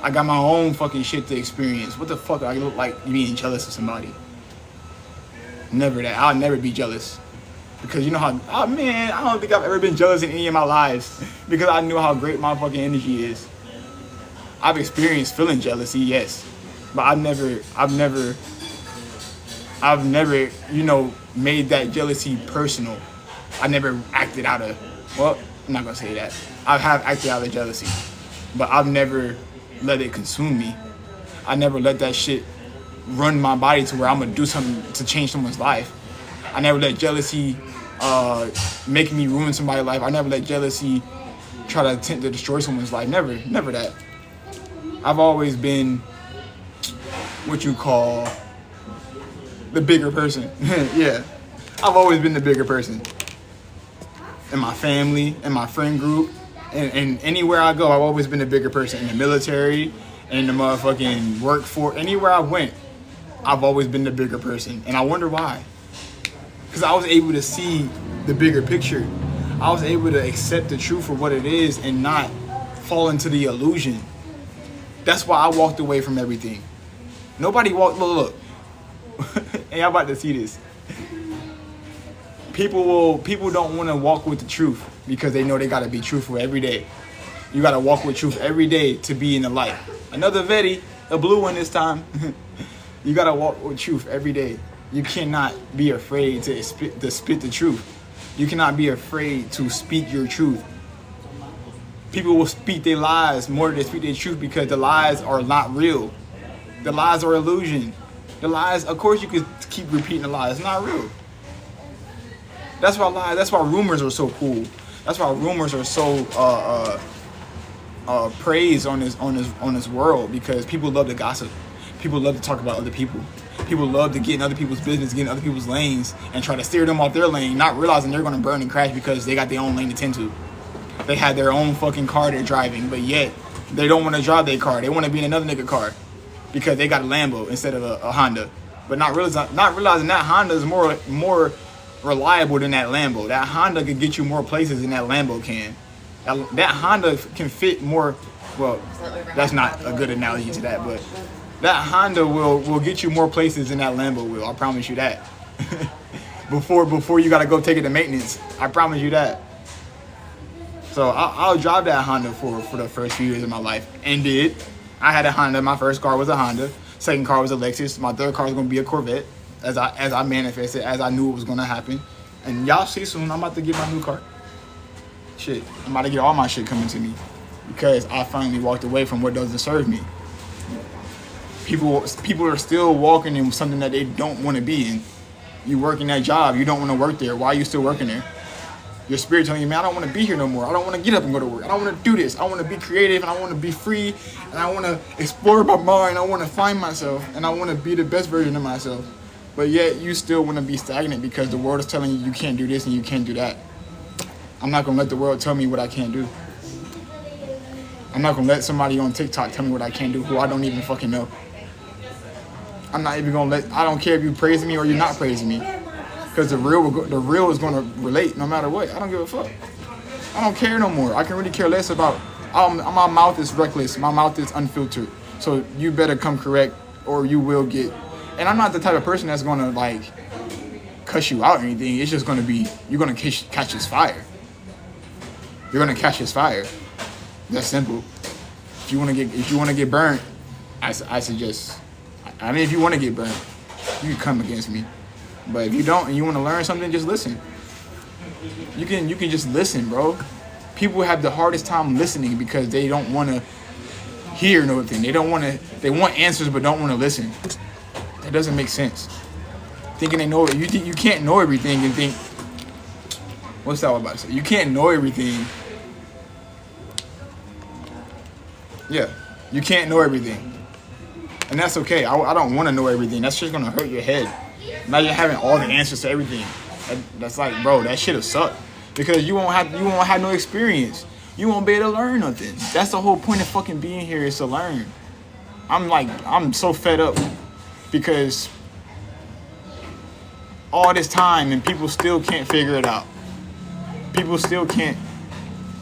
I got my own fucking shit to experience. What the fuck do I look like being jealous of somebody? Never that. I'll never be jealous. Because you know how, I don't think I've ever been jealous in any of my lives. Because I knew how great my fucking energy is. I've experienced feeling jealousy, yes. But I've never, made that jealousy personal. I never acted out of, well, I'm not gonna say that. I have acted out of jealousy, but I've never let it consume me. I never let that shit run my body to where I'm gonna do something to change someone's life. I never let jealousy make me ruin somebody's life. I never let jealousy try to attempt to destroy someone's life. Never that. I've always been what you call the bigger person. Yeah, I've always been the bigger person. In my family, in my friend group, and anywhere I go, I've always been the bigger person. In the military, in the motherfucking workforce, anywhere I went, I've always been the bigger person. And I wonder why. Because I was able to see the bigger picture. I was able to accept the truth for what it is and not fall into the illusion. That's why I walked away from everything. Nobody walked, look. Hey, I'm about to see this. People don't want to walk with the truth because they know they got to be truthful every day. You got to walk with truth every day to be in the light. Another Vetti, a blue one this time. You got to walk with truth every day. You cannot be afraid to spit the truth. You cannot be afraid to speak your truth. People will speak their lies more than they speak their truth because the lies are not real. The lies are illusion. The lies, of course, you could keep repeating the lies. It's not real. That's why rumors are so cool. That's why rumors are so praised on this world, because people love to gossip. People love to talk about other people. People love to get in other people's business, get in other people's lanes, and try to steer them off their lane, not realizing they're going to burn and crash because they got their own lane to tend to. They had their own fucking car they're driving, but yet they don't want to drive their car. They want to be in another nigga car because they got a Lambo instead of a Honda. But not realizing that Honda is more reliable than that Lambo. That Honda can get you more places than that Lambo can. That Honda can fit more. Well, that's not a good analogy to that, but that Honda will get you more places than that Lambo will. I promise you that. before you gotta go take it to maintenance, I promise you that. So I'll drive that Honda for the first few years of my life, and did. I had a Honda. My first car was a Honda. Second car was a Lexus. My third car was gonna be a Corvette, as I manifested, as I knew it was gonna happen. And y'all see soon, I'm about to get my new car. Shit, I'm about to get all my shit coming to me because I finally walked away from what doesn't serve me. People are still walking in something that they don't want to be in. You working that job, you don't want to work there. Why are you still working there? Your spirit telling you, man, I don't want to be here no more. I don't want to get up and go to work. I don't want to do this. I want to be creative, and I want to be free, and I want to explore my mind. I want to find myself, and I want to be the best version of myself. But yet you still want to be stagnant because the world is telling you you can't do this and you can't do that. I'm not going to let the world tell me what I can't do. I'm not going to let somebody on TikTok tell me what I can't do who I don't even fucking know. I'm not even going to I don't care if you praise me or you're not praising me. Because the real is going to relate no matter what. I don't give a fuck. I don't care no more. I can really care less about, my mouth is reckless. My mouth is unfiltered. So you better come correct or you will get. And I'm not the type of person that's going to like cuss you out or anything. It's just going to be, you're going to catch his fire. You're going to catch his fire. That's simple. If you want to get burnt, I suggest, I mean, if you want to get burnt, you can come against me. But if you don't and you want to learn something, just listen. You can just listen, bro. People have the hardest time listening because they don't want to hear nothing. They want answers but don't want to listen. That doesn't make sense. Thinking they know it. You can't know everything and think, what's that all about to say? You can't know everything. Yeah, you can't know everything. And that's okay. I don't want to know everything. That's just going to hurt your head. Imagine having all the answers to everything. That's like, bro, that shit'll suck. Because you won't have no experience. You won't be able to learn nothing. That's the whole point of fucking being here, is to learn. I'm so fed up because all this time and people still can't figure it out. People still can't.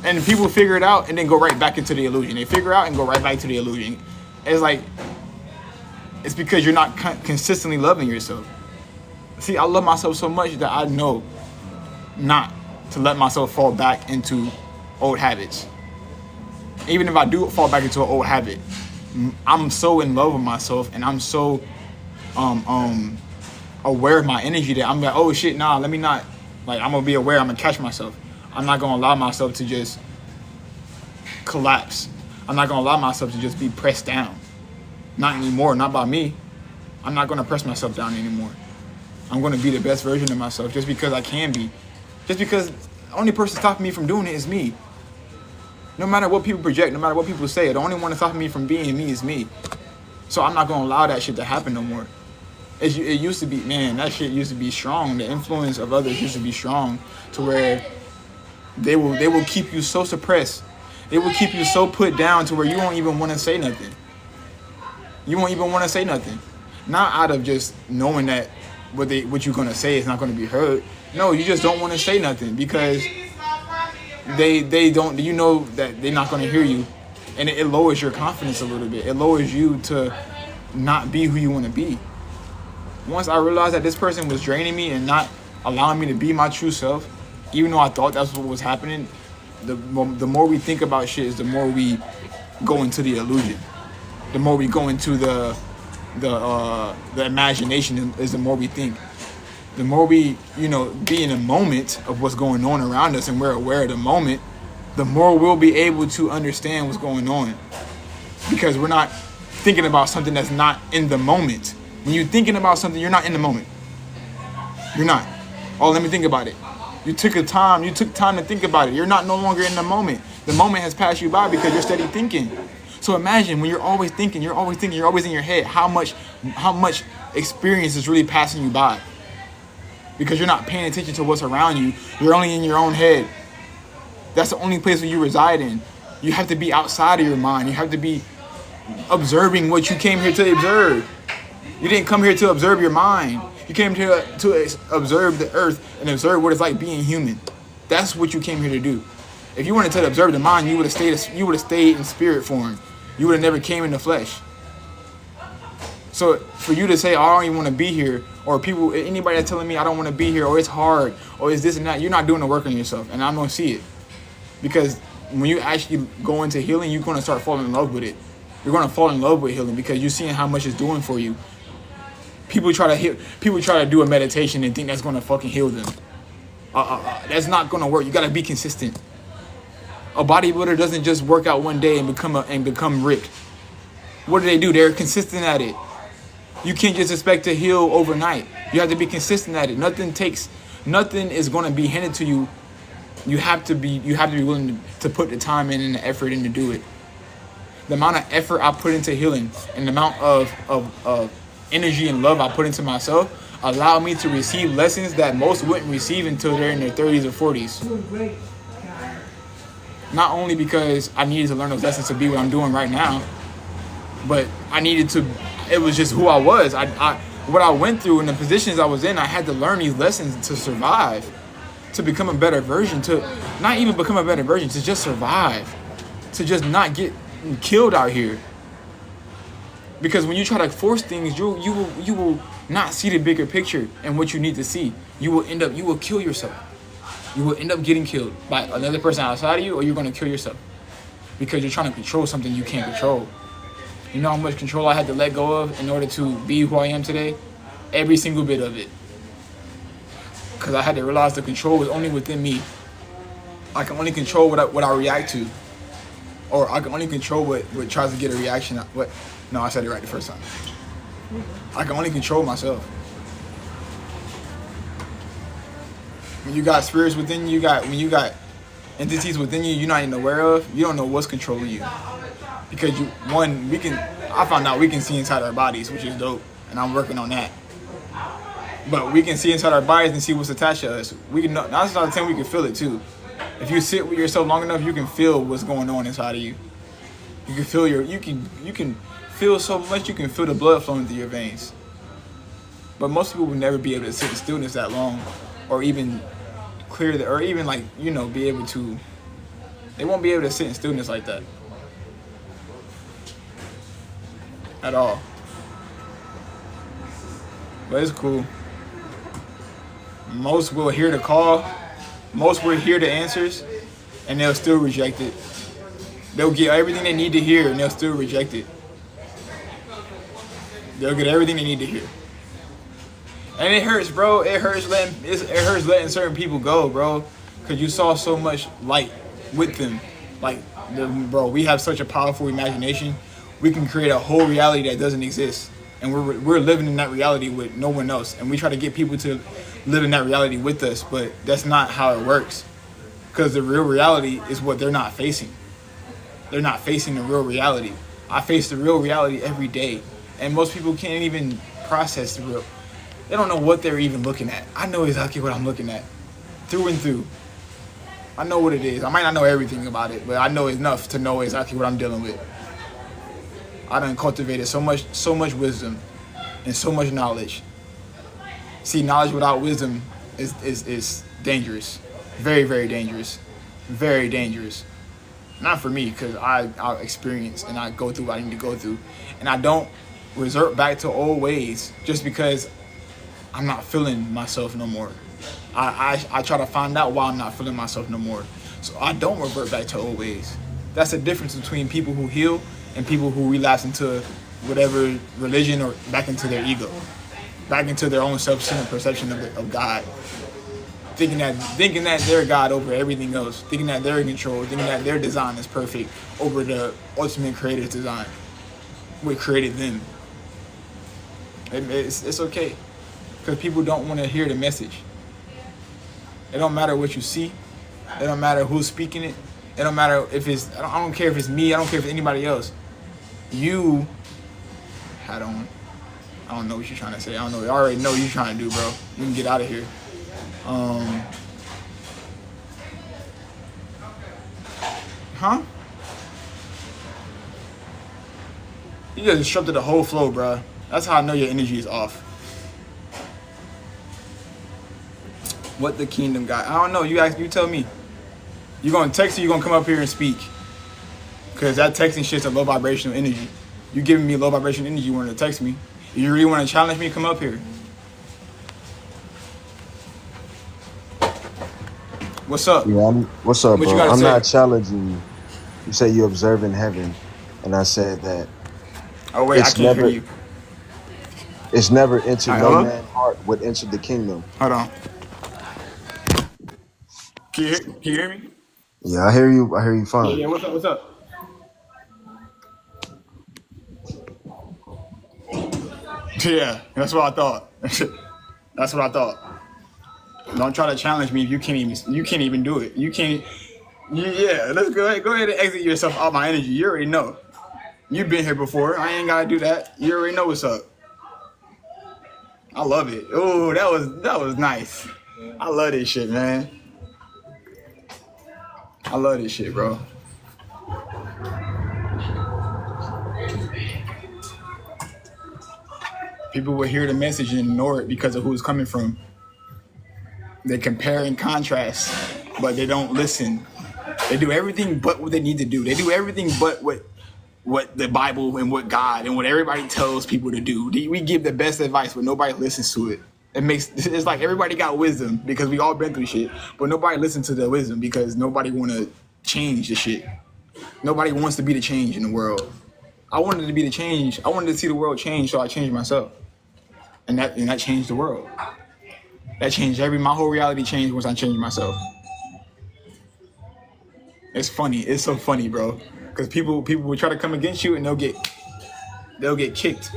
And people figure it out and then go right back into the illusion. They figure out and go right back to the illusion. It's like, it's because you're not consistently loving yourself. See, I love myself so much that I know not to let myself fall back into old habits. Even if I do fall back into an old habit, I'm so in love with myself and I'm so aware of my energy that I'm like, oh shit, nah, let me not, like, I'm gonna be aware, I'm gonna catch myself. I'm not gonna allow myself to just collapse. I'm not gonna allow myself to just be pressed down. Not anymore, not by me. I'm not gonna press myself down anymore. I'm gonna be the best version of myself just because I can be. Just because the only person stopping me from doing it is me. No matter what people project, no matter what people say, the only one that's stopping me from being me is me. So I'm not gonna allow that shit to happen no more. It used to be, man, that shit used to be strong. The influence of others used to be strong to where they will keep you so suppressed. They will keep you so put down to where you won't even want to say nothing. You won't even want to say nothing. Not out of just knowing that what you're gonna say is not gonna be heard. No, you just don't want to say nothing because they don't. You know that they're not gonna hear you, and it lowers your confidence a little bit. It lowers you to not be who you want to be. Once I realized that this person was draining me and not allowing me to be my true self, even though I thought that's what was happening, the more we think about shit is the more we go into the illusion. The more we go into the imagination is the more we think. the more we, be in the moment of what's going on around us and we're aware of the moment, the more we'll be able to understand what's going on. Because we're not thinking about something that's not in the moment. When you're thinking about something, you're not in the moment. You're not. Oh, let me think about it. You took time to think about it. You're no longer in the moment. The moment has passed you by because you're steady thinking. So imagine when you're always thinking, you're always in your head, how much experience is really passing you by. Because you're not paying attention to what's around you. You're only in your own head. That's the only place where you reside in. You have to be outside of your mind. You have to be observing what you came here to observe. You didn't come here to observe your mind. You came here to observe the earth and observe what it's like being human. That's what you came here to do. If you wanted to observe the mind, you would have stayed in spirit form. You would have never came in the flesh. So for you to say, oh, I don't even want to be here, or anybody that's telling me I don't want to be here, or it's hard, or it's this and that, you're not doing the work on yourself, and I'm going to see it. Because when you actually go into healing, you're going to start falling in love with it. You're going to fall in love with healing because you're seeing how much it's doing for you. People try to do a meditation and think that's going to fucking heal them. That's not going to work. You got to be consistent. A bodybuilder doesn't just work out one day and become ripped. What do? They're consistent at it. You can't just expect to heal overnight. You have to be consistent at it. Nothing is going to be handed to you. You have to be willing to put the time in and the effort in to do it. The amount of effort I put into healing and the amount of energy and love I put into myself allow me to receive lessons that most wouldn't receive until they're in their 30s or 40s. Doing great, guy. Not only because I needed to learn those lessons to be what I'm doing right now, but it was just who I was. What I went through and the positions I was in, I had to learn these lessons to survive, to become a better version, to not even become a better version, to just survive, to just not get killed out here. Because when you try to force things, you will not see the bigger picture and what you need to see. You will kill yourself. You will end up getting killed by another person outside of you, or you're going to kill yourself because you're trying to control something you can't control. You know how much control I had to let go of in order to be who I am today? Every single bit of it. Because I had to realize the control was only within me. I can only control what I react to. Or I can only control what tries to get a reaction. No, I said it right the first time. I can only control myself. When you got spirits within you, when you got entities within you you're not even aware of, you don't know what's controlling you. Because I found out we can see inside our bodies, which is dope, and I'm working on that. But we can see inside our bodies and see what's attached to us. We can know, that's not saying we can feel it too. If you sit with yourself long enough, you can feel what's going on inside of you. You can feel you can feel so much. You can feel the blood flowing through your veins. But most people will never be able to sit in stillness that long, or even be able to. They won't be able to sit in stillness like that at all. But it's cool. Most will hear the call. Most will hear the answers, and they'll still reject it. They'll get everything they need to hear, and they'll still reject it. They'll get everything they need to hear. And it hurts, bro. It hurts letting certain people go, bro. Because you saw so much light with them. Bro, we have such a powerful imagination. We can create a whole reality that doesn't exist. And we're living in that reality with no one else. And we try to get people to live in that reality with us. But that's not how it works. Because the real reality is what they're not facing. They're not facing the real reality. I face the real reality every day. And most people can't even process the real. They don't know what they're even looking at. I know exactly what I'm looking at. Through and through. I know what it is. I might not know everything about it, but I know enough to know exactly what I'm dealing with. I done cultivated so much wisdom and so much knowledge. See, knowledge without wisdom is dangerous. Very, very dangerous. Very dangerous. Not for me, because I experience and I go through what I need to go through. And I don't resort back to old ways just because I'm not feeling myself no more. I try to find out why I'm not feeling myself no more. So I don't revert back to old ways. That's the difference between people who heal and people who relapse into whatever religion or back into their ego. back into their own self-centered perception of God. Thinking that they're God over everything else. Thinking that they're in control. Thinking that their design is perfect over the ultimate creator's design. What created them. It's okay. Because people don't want to hear the message. It don't matter what you see. It don't matter who's speaking it. It don't matter if it's, I don't care if it's me. I don't care if it's anybody else. You, I don't know what you're trying to say. I don't know. I already know what you're trying to do, bro. You can get out of here. Huh? You just disrupted the whole flow, bro. That's how I know your energy is off. What the kingdom got? I don't know. You tell me. You gonna text or you gonna come up here and speak? Cause that texting shit's a low vibrational energy. You giving me low vibrational energy. You want to text me? If you really want to challenge me, come up here. What's up? Yeah, what's up, What you bro? gotta I'm say? not challenging you. You say you observe in heaven, and I said that Oh wait, I it's can't never, hear you. it's never entered Alright, no hello? man's heart would enter the kingdom. Hold on. Can you hear me? Yeah, I hear you. I hear you Yeah, fine. yeah. What's up? What's up? Yeah, that's what I thought. That's what I thought. Don't try to challenge me if you can't even do it. You can't. Yeah, let's go ahead and exit yourself out my energy. You already know. You've been here before. I ain't gotta do that. You already know what's up. I love it. Oh, that was nice. I love this shit, man. I love this shit, bro. People will hear the message and ignore it because of who it's coming from. They compare and contrast, but they don't listen. They do everything but what they need to do. They do everything but what the Bible and what God and what everybody tells people to do. We give the best advice, but nobody listens to it. It's like everybody got wisdom because we all been through shit, but nobody listens to the wisdom because nobody want to change the shit. Nobody wants to be the change in the world. I wanted to be the change. I wanted to see the world change, so I changed myself, and that changed the world. That changed my whole reality changed once I changed myself. It's funny. It's so funny, bro. Because people will try to come against you and they'll get kicked.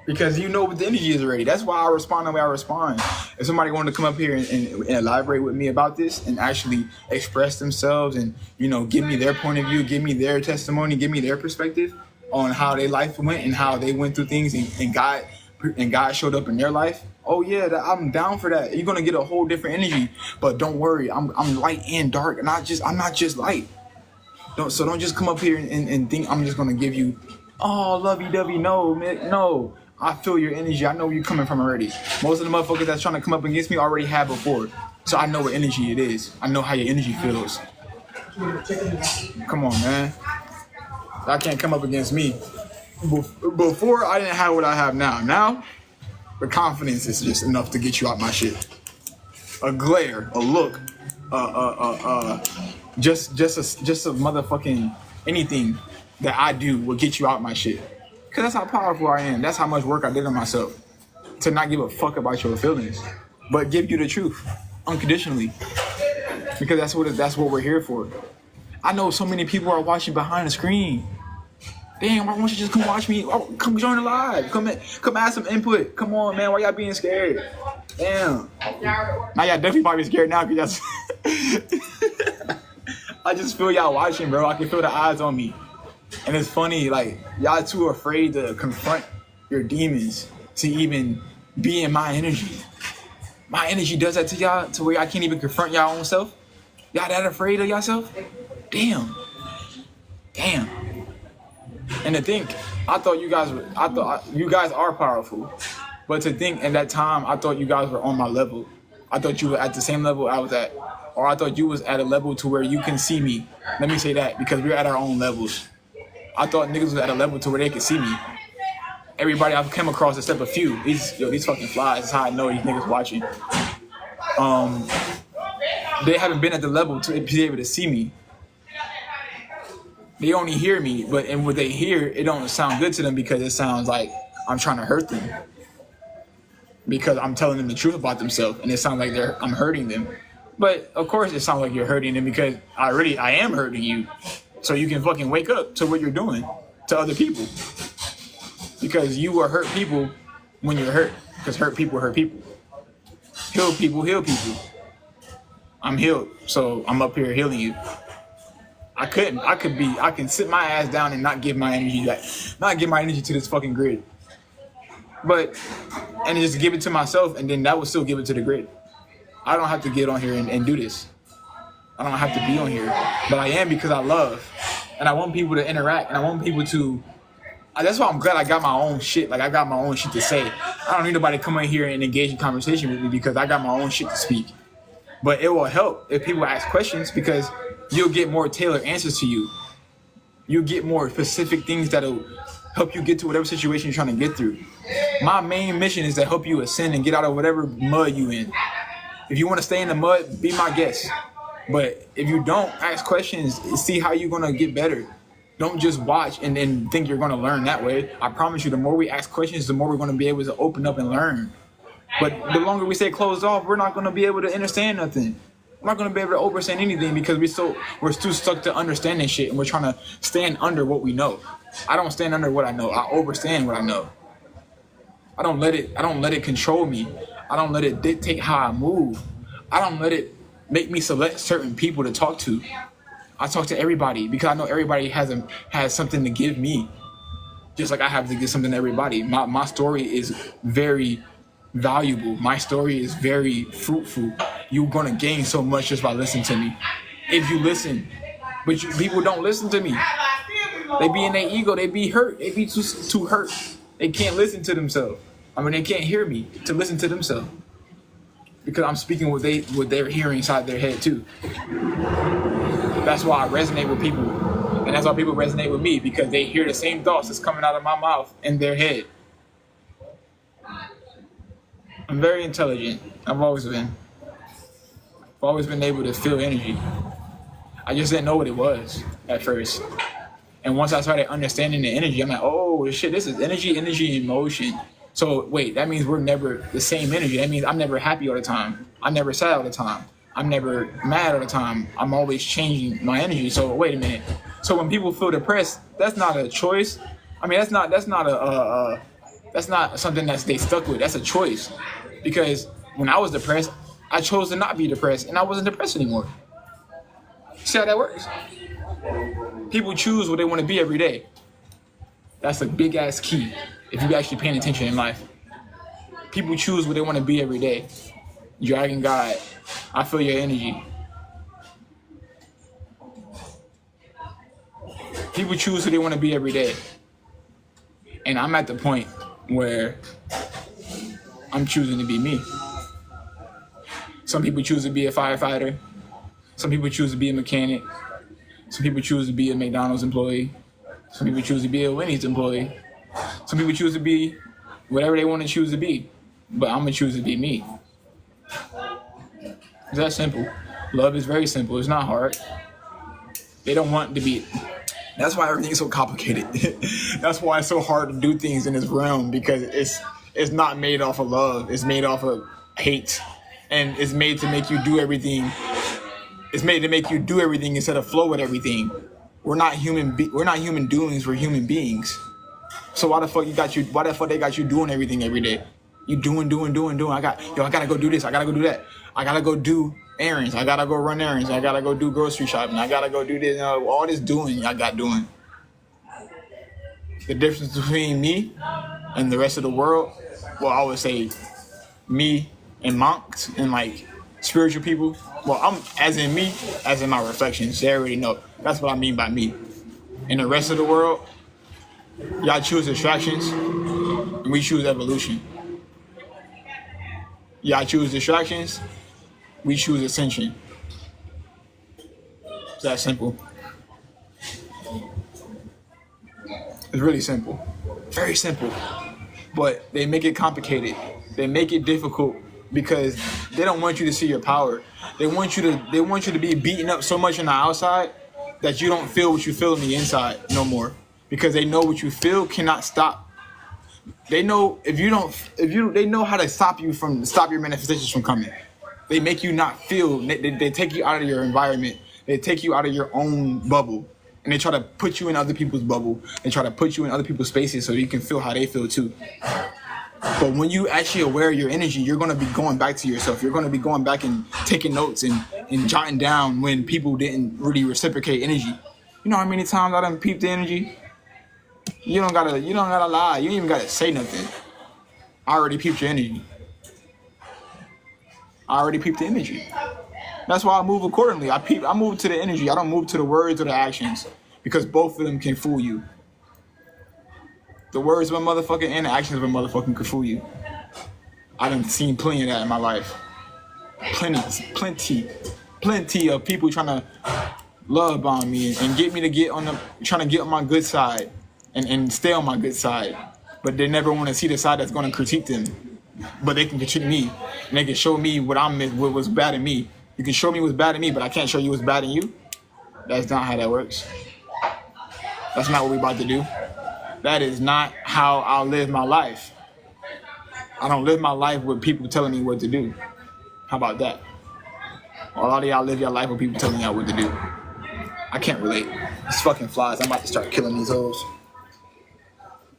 Because you know what the energy is already. That's why I respond the way I respond. If somebody wanted to come up here and elaborate with me about this and actually express themselves and, give me their point of view, give me their testimony, give me their perspective on how their life went and how they went through things and God showed up in their life. Oh yeah, I'm down for that. You're gonna get a whole different energy. But don't worry, I'm light and dark, and I'm not just light. Don't just come up here and think I'm just gonna give you, oh, lovey-dovey. No, man, no. I feel your energy. I know where you're coming from already. Most of the motherfuckers that's trying to come up against me already have before. So I know what energy it is. I know how your energy feels. Come on, man. I can't come up against me. Before, I didn't have what I have now. Now, the confidence is just enough to get you out my shit. A glare, a look, just a motherfucking anything that I do will get you out my shit. Cause that's how powerful I am. That's how much work I did on myself to not give a fuck about your feelings, but give you the truth unconditionally. Because that's what we're here for. I know so many people are watching behind the screen. Damn, why don't you just come watch me? Oh, come join the live. Come add some input. Come on, man. Why y'all being scared? Damn. Now y'all definitely probably scared now because I just feel y'all watching, bro. I can feel the eyes on me. And it's funny, like, y'all too afraid to confront your demons to even be in my energy. My energy does that to y'all to where y'all can't even confront y'all own self. Y'all that afraid of yourself? Damn. And to think, I thought you guys are powerful. But to think at that time, I thought you guys were on my level. I thought you were at the same level I was at. Or I thought you was at a level to where you can see me. Let me say that, because we're at our own levels. I thought niggas was at a level to where they could see me. Everybody I've come across except a few. These fucking flies is how I know these niggas watching. They haven't been at the level to be able to see me. They only hear me, and what they hear, it don't sound good to them because it sounds like I'm trying to hurt them. because I'm telling them the truth about themselves, and it sounds like I'm hurting them. But of course, it sounds like you're hurting them because I am hurting you, so you can fucking wake up to what you're doing to other people, because you will hurt people when you're hurt, because hurt people hurt people. Heal people heal people. I'm healed, so I'm up here healing you. I can sit my ass down and not give my energy to this fucking grid. And just give it to myself, and then that will still give it to the grid. I don't have to get on here and do this. I don't have to be on here, but I am because I love, and I want people to interact, and I want people to. That's why I'm glad I got my own shit. Like, I got my own shit to say. I don't need nobody to come in here and engage in conversation with me because I got my own shit to speak. But it will help if people ask questions, because you'll get more tailored answers to you. You'll get more specific things that'll help you get to whatever situation you're trying to get through. My main mission is to help you ascend and get out of whatever mud you in. If you want to stay in the mud, be my guest. But if you don't, ask questions, see how you're going to get better. Don't just watch and then think you're going to learn that way. I promise you, the more we ask questions, the more we're going to be able to open up and learn. But the longer we stay closed off, we're not going to be able to understand nothing. We're not going to be able to understand anything because we're too stuck to understanding shit, and we're trying to stand under what we know. I don't stand under what I know. I overstand what I know. I don't let it control me. I don't let it dictate how I move. I don't let it make me select certain people to talk to. I talk to everybody because I know everybody has something to give me. Just like I have to give something to everybody. My story is very valuable. My story is very fruitful. You're gonna gain so much just by listening to me. If you listen. But people don't listen to me. They be in their ego. They be hurt. They be too hurt. They can't listen to themselves. They can't hear me to listen to themselves. Because I'm speaking what they're hearing inside their head too. That's why I resonate with people. And that's why people resonate with me, because they hear the same thoughts that's coming out of my mouth in their head. I'm very intelligent. I've always been. I've always been able to feel energy. I just didn't know what it was at first. And once I started understanding the energy, I'm like, oh shit, this is energy in motion. So wait, that means we're never the same energy. That means I'm never happy all the time. I'm never sad all the time. I'm never mad all the time. I'm always changing my energy. So wait a minute. So when people feel depressed, that's not a choice. That's not something that they stuck with. That's a choice. Because when I was depressed, I chose to not be depressed, and I wasn't depressed anymore. See how that works? People choose what they want to be every day. That's a big ass key if you're actually paying attention in life. People choose what they want to be every day. Dragon God, I feel your energy. People choose who they want to be every day. And I'm at the point where I'm choosing to be me. Some people choose to be a firefighter. Some people choose to be a mechanic. Some people choose to be a McDonald's employee. Some people choose to be a Wendy's employee. Some people choose to be whatever they want to choose to be. But I'm going to choose to be me. It's that simple. Love is very simple. It's not hard. They don't want to be. That's why everything's so complicated. That's why it's so hard to do things in this realm, because it's not made off of love. It's made off of hate. And it's made to make you do everything. It's made to make you do everything instead of flow with everything. We're not human doings. We're human beings. So why the fuck they got you doing everything every day? You doing. I gotta go do this. I gotta go do that. I gotta go do errands. I gotta go run errands. I gotta go do grocery shopping. I gotta go do this. All this doing I got doing. The difference between me and the rest of the world, well, I would say me and monks and like spiritual people. Well, I'm as in me, as in my reflections. They already know. That's what I mean by me. And the rest of the world, y'all choose distractions, and we choose evolution. Y'all choose distractions, we choose ascension. It's that simple. It's really simple. Very simple. But they make it complicated. They make it difficult because they don't want you to see your power. They want you to be beaten up so much on the outside that you don't feel what you feel on the inside no more. Because they know what you feel cannot stop They know they know how to stop your manifestations from coming. They make you not feel. They take you out of your environment. They take you out of your own bubble, and they try to put you in other people's bubble. They try to put you in other people's spaces so you can feel how they feel too. But when you actually aware of your energy, you're gonna be going back to yourself. You're gonna be going back and taking notes and jotting down when people didn't really reciprocate energy. You know how many times I done peeped the energy? You don't gotta lie. You ain't even gotta say nothing. I already peeped your energy. I already peeped the energy. That's why I move accordingly. I move to the energy. I don't move to the words or the actions because both of them can fool you. The words of a motherfucker and the actions of a motherfucker can fool you. I done seen plenty of that in my life. Plenty of people trying to love bomb me and get me to trying to get on my good side and stay on my good side. But they never want to see the side that's going to critique them. But they can critique me and they can show me what was bad in me. You can show me what's bad in me, but I can't show you what's bad in you. That's not how that works. That's not what we about to do. That is not how I'll live my life. I don't live my life with people telling me what to do. How about that? A lot of y'all live your life with people telling y'all what to do. I can't relate. It's fucking flies. I'm about to start killing these hoes.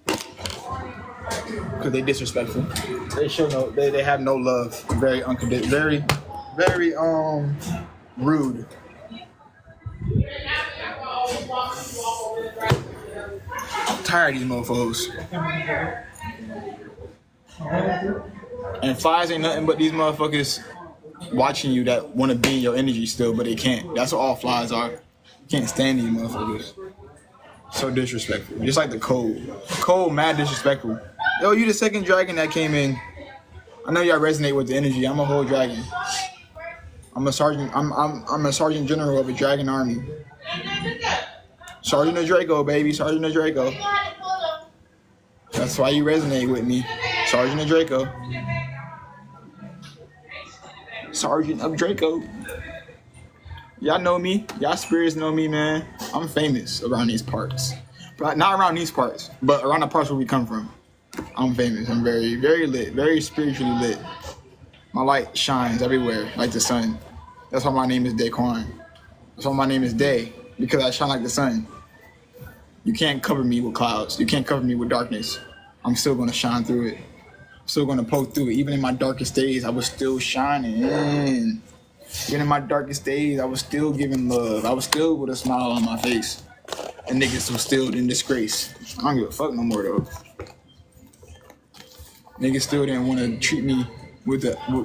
Because they disrespectful. They have no love. Very unconditional. Very rude. I'm tired of these mofos. And flies ain't nothing but these motherfuckers watching you that want to be in your energy still, but they can't. That's what all flies are. You can't stand these motherfuckers. So disrespectful. Just like the cold. Cold, mad disrespectful. Yo, you the second dragon that came in. I know y'all resonate with the energy. I'm a whole dragon. I'm a sergeant. I'm a sergeant general of a dragon army. Sergeant of Draco, baby. Sergeant of Draco. That's why you resonate with me. Sergeant of Draco. Sergeant of Draco. Y'all know me. Y'all spirits know me, man. I'm famous around these parts. But not around these parts, but around the parts where we come from. I'm famous. I'm very, very lit. Very spiritually lit. My light shines everywhere like the sun. That's why my name is Daquan. That's why my name is Day. Because I shine like the sun. You can't cover me with clouds. You can't cover me with darkness. I'm still going to shine through it. I'm still going to poke through it. Even in my darkest days, I was still shining. Even in my darkest days, I was still giving love. I was still with a smile on my face. And niggas was still in disgrace. I don't give a fuck no more, though. Niggas still didn't want to treat me with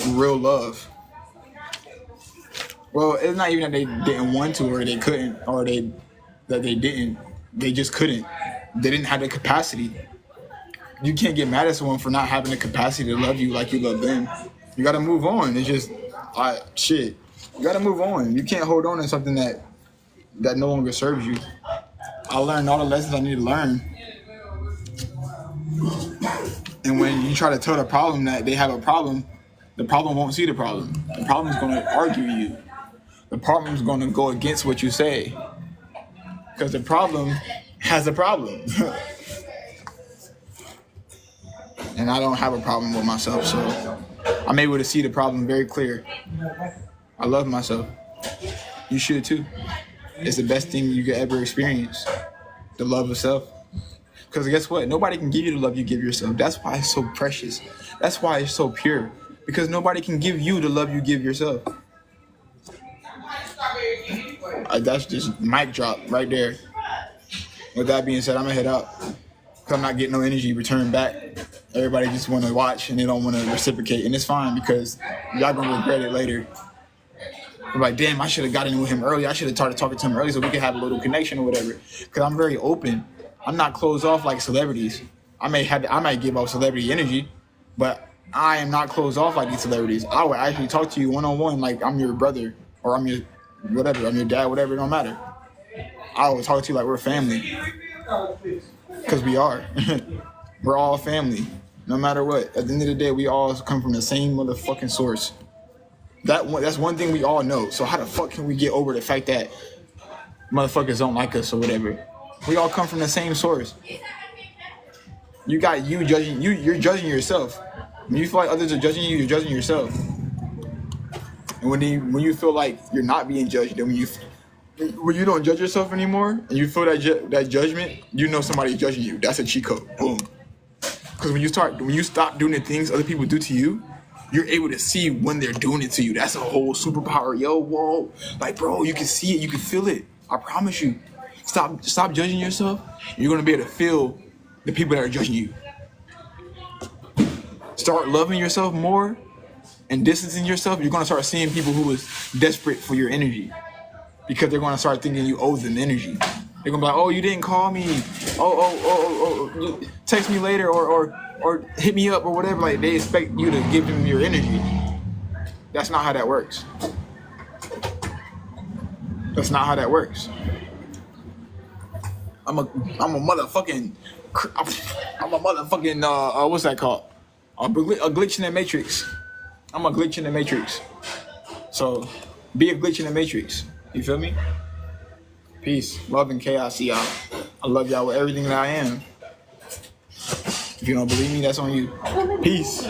real love. Well, it's not even that they didn't want to or they couldn't or that they didn't. They just couldn't. They didn't have the capacity. You can't get mad at someone for not having the capacity to love you like you love them. You gotta move on. It's just, shit. You gotta move on. You can't hold on to something that no longer serves you. I learned all the lessons I need to learn. And when you try to tell the problem that they have a problem, the problem won't see the problem. The problem is gonna argue you. The problem is gonna go against what you say. Because the problem has a problem. And I don't have a problem with myself, so I'm able to see the problem very clear. I love myself. You should too. It's the best thing you could ever experience. The love of self. Because guess what? Nobody can give you the love you give yourself. That's why it's so precious. That's why it's so pure. Because nobody can give you the love you give yourself. That's just mic drop right there. With that being said, I'm gonna head out. Because I'm not getting no energy returned back. Everybody just want to watch and they don't want to reciprocate. And it's fine because y'all gonna regret it later. I'm like, damn, I should have gotten in with him early. I should have started talking to him early so we could have a little connection or whatever. Because I'm very open. I'm not closed off like celebrities. I might give off celebrity energy, but I am not closed off like these celebrities. I would actually talk to you one-on-one like I'm your brother or I'm your whatever. I'm your dad, whatever. It don't matter. I would talk to you like we're family. Because we are. We're all family. No matter what. At the end of the day, we all come from the same motherfucking source. That's one thing we all know. So how the fuck can we get over the fact that motherfuckers don't like us or whatever? We all come from the same source. You got you judging you. You're judging yourself. When you feel like others are judging you, you're judging yourself. And when you feel like you're not being judged, then when you don't judge yourself anymore, and you feel that judgment, you know somebody's judging you. That's a cheat code. Boom. Because when you stop doing the things other people do to you, you're able to see when they're doing it to you. That's a whole superpower. Yo, whoa. Like, bro, you can see it. You can feel it. I promise you. Stop judging yourself. You're going to be able to feel the people that are judging you. Start loving yourself more and distancing yourself. You're going to start seeing people who is desperate for your energy. Because they're going to start thinking you owe them energy. They're going to be like, oh, you didn't call me. Oh, text me later or hit me up or whatever. Like, they expect you to give them your energy. That's not how that works. That's not how that works. I'm a motherfucking, what's that called? A glitch in the matrix. I'm a glitch in the matrix. So, be a glitch in the matrix. You feel me? Peace, love, and chaos, y'all. I love y'all with everything that I am. If you don't believe me, that's on you. Peace.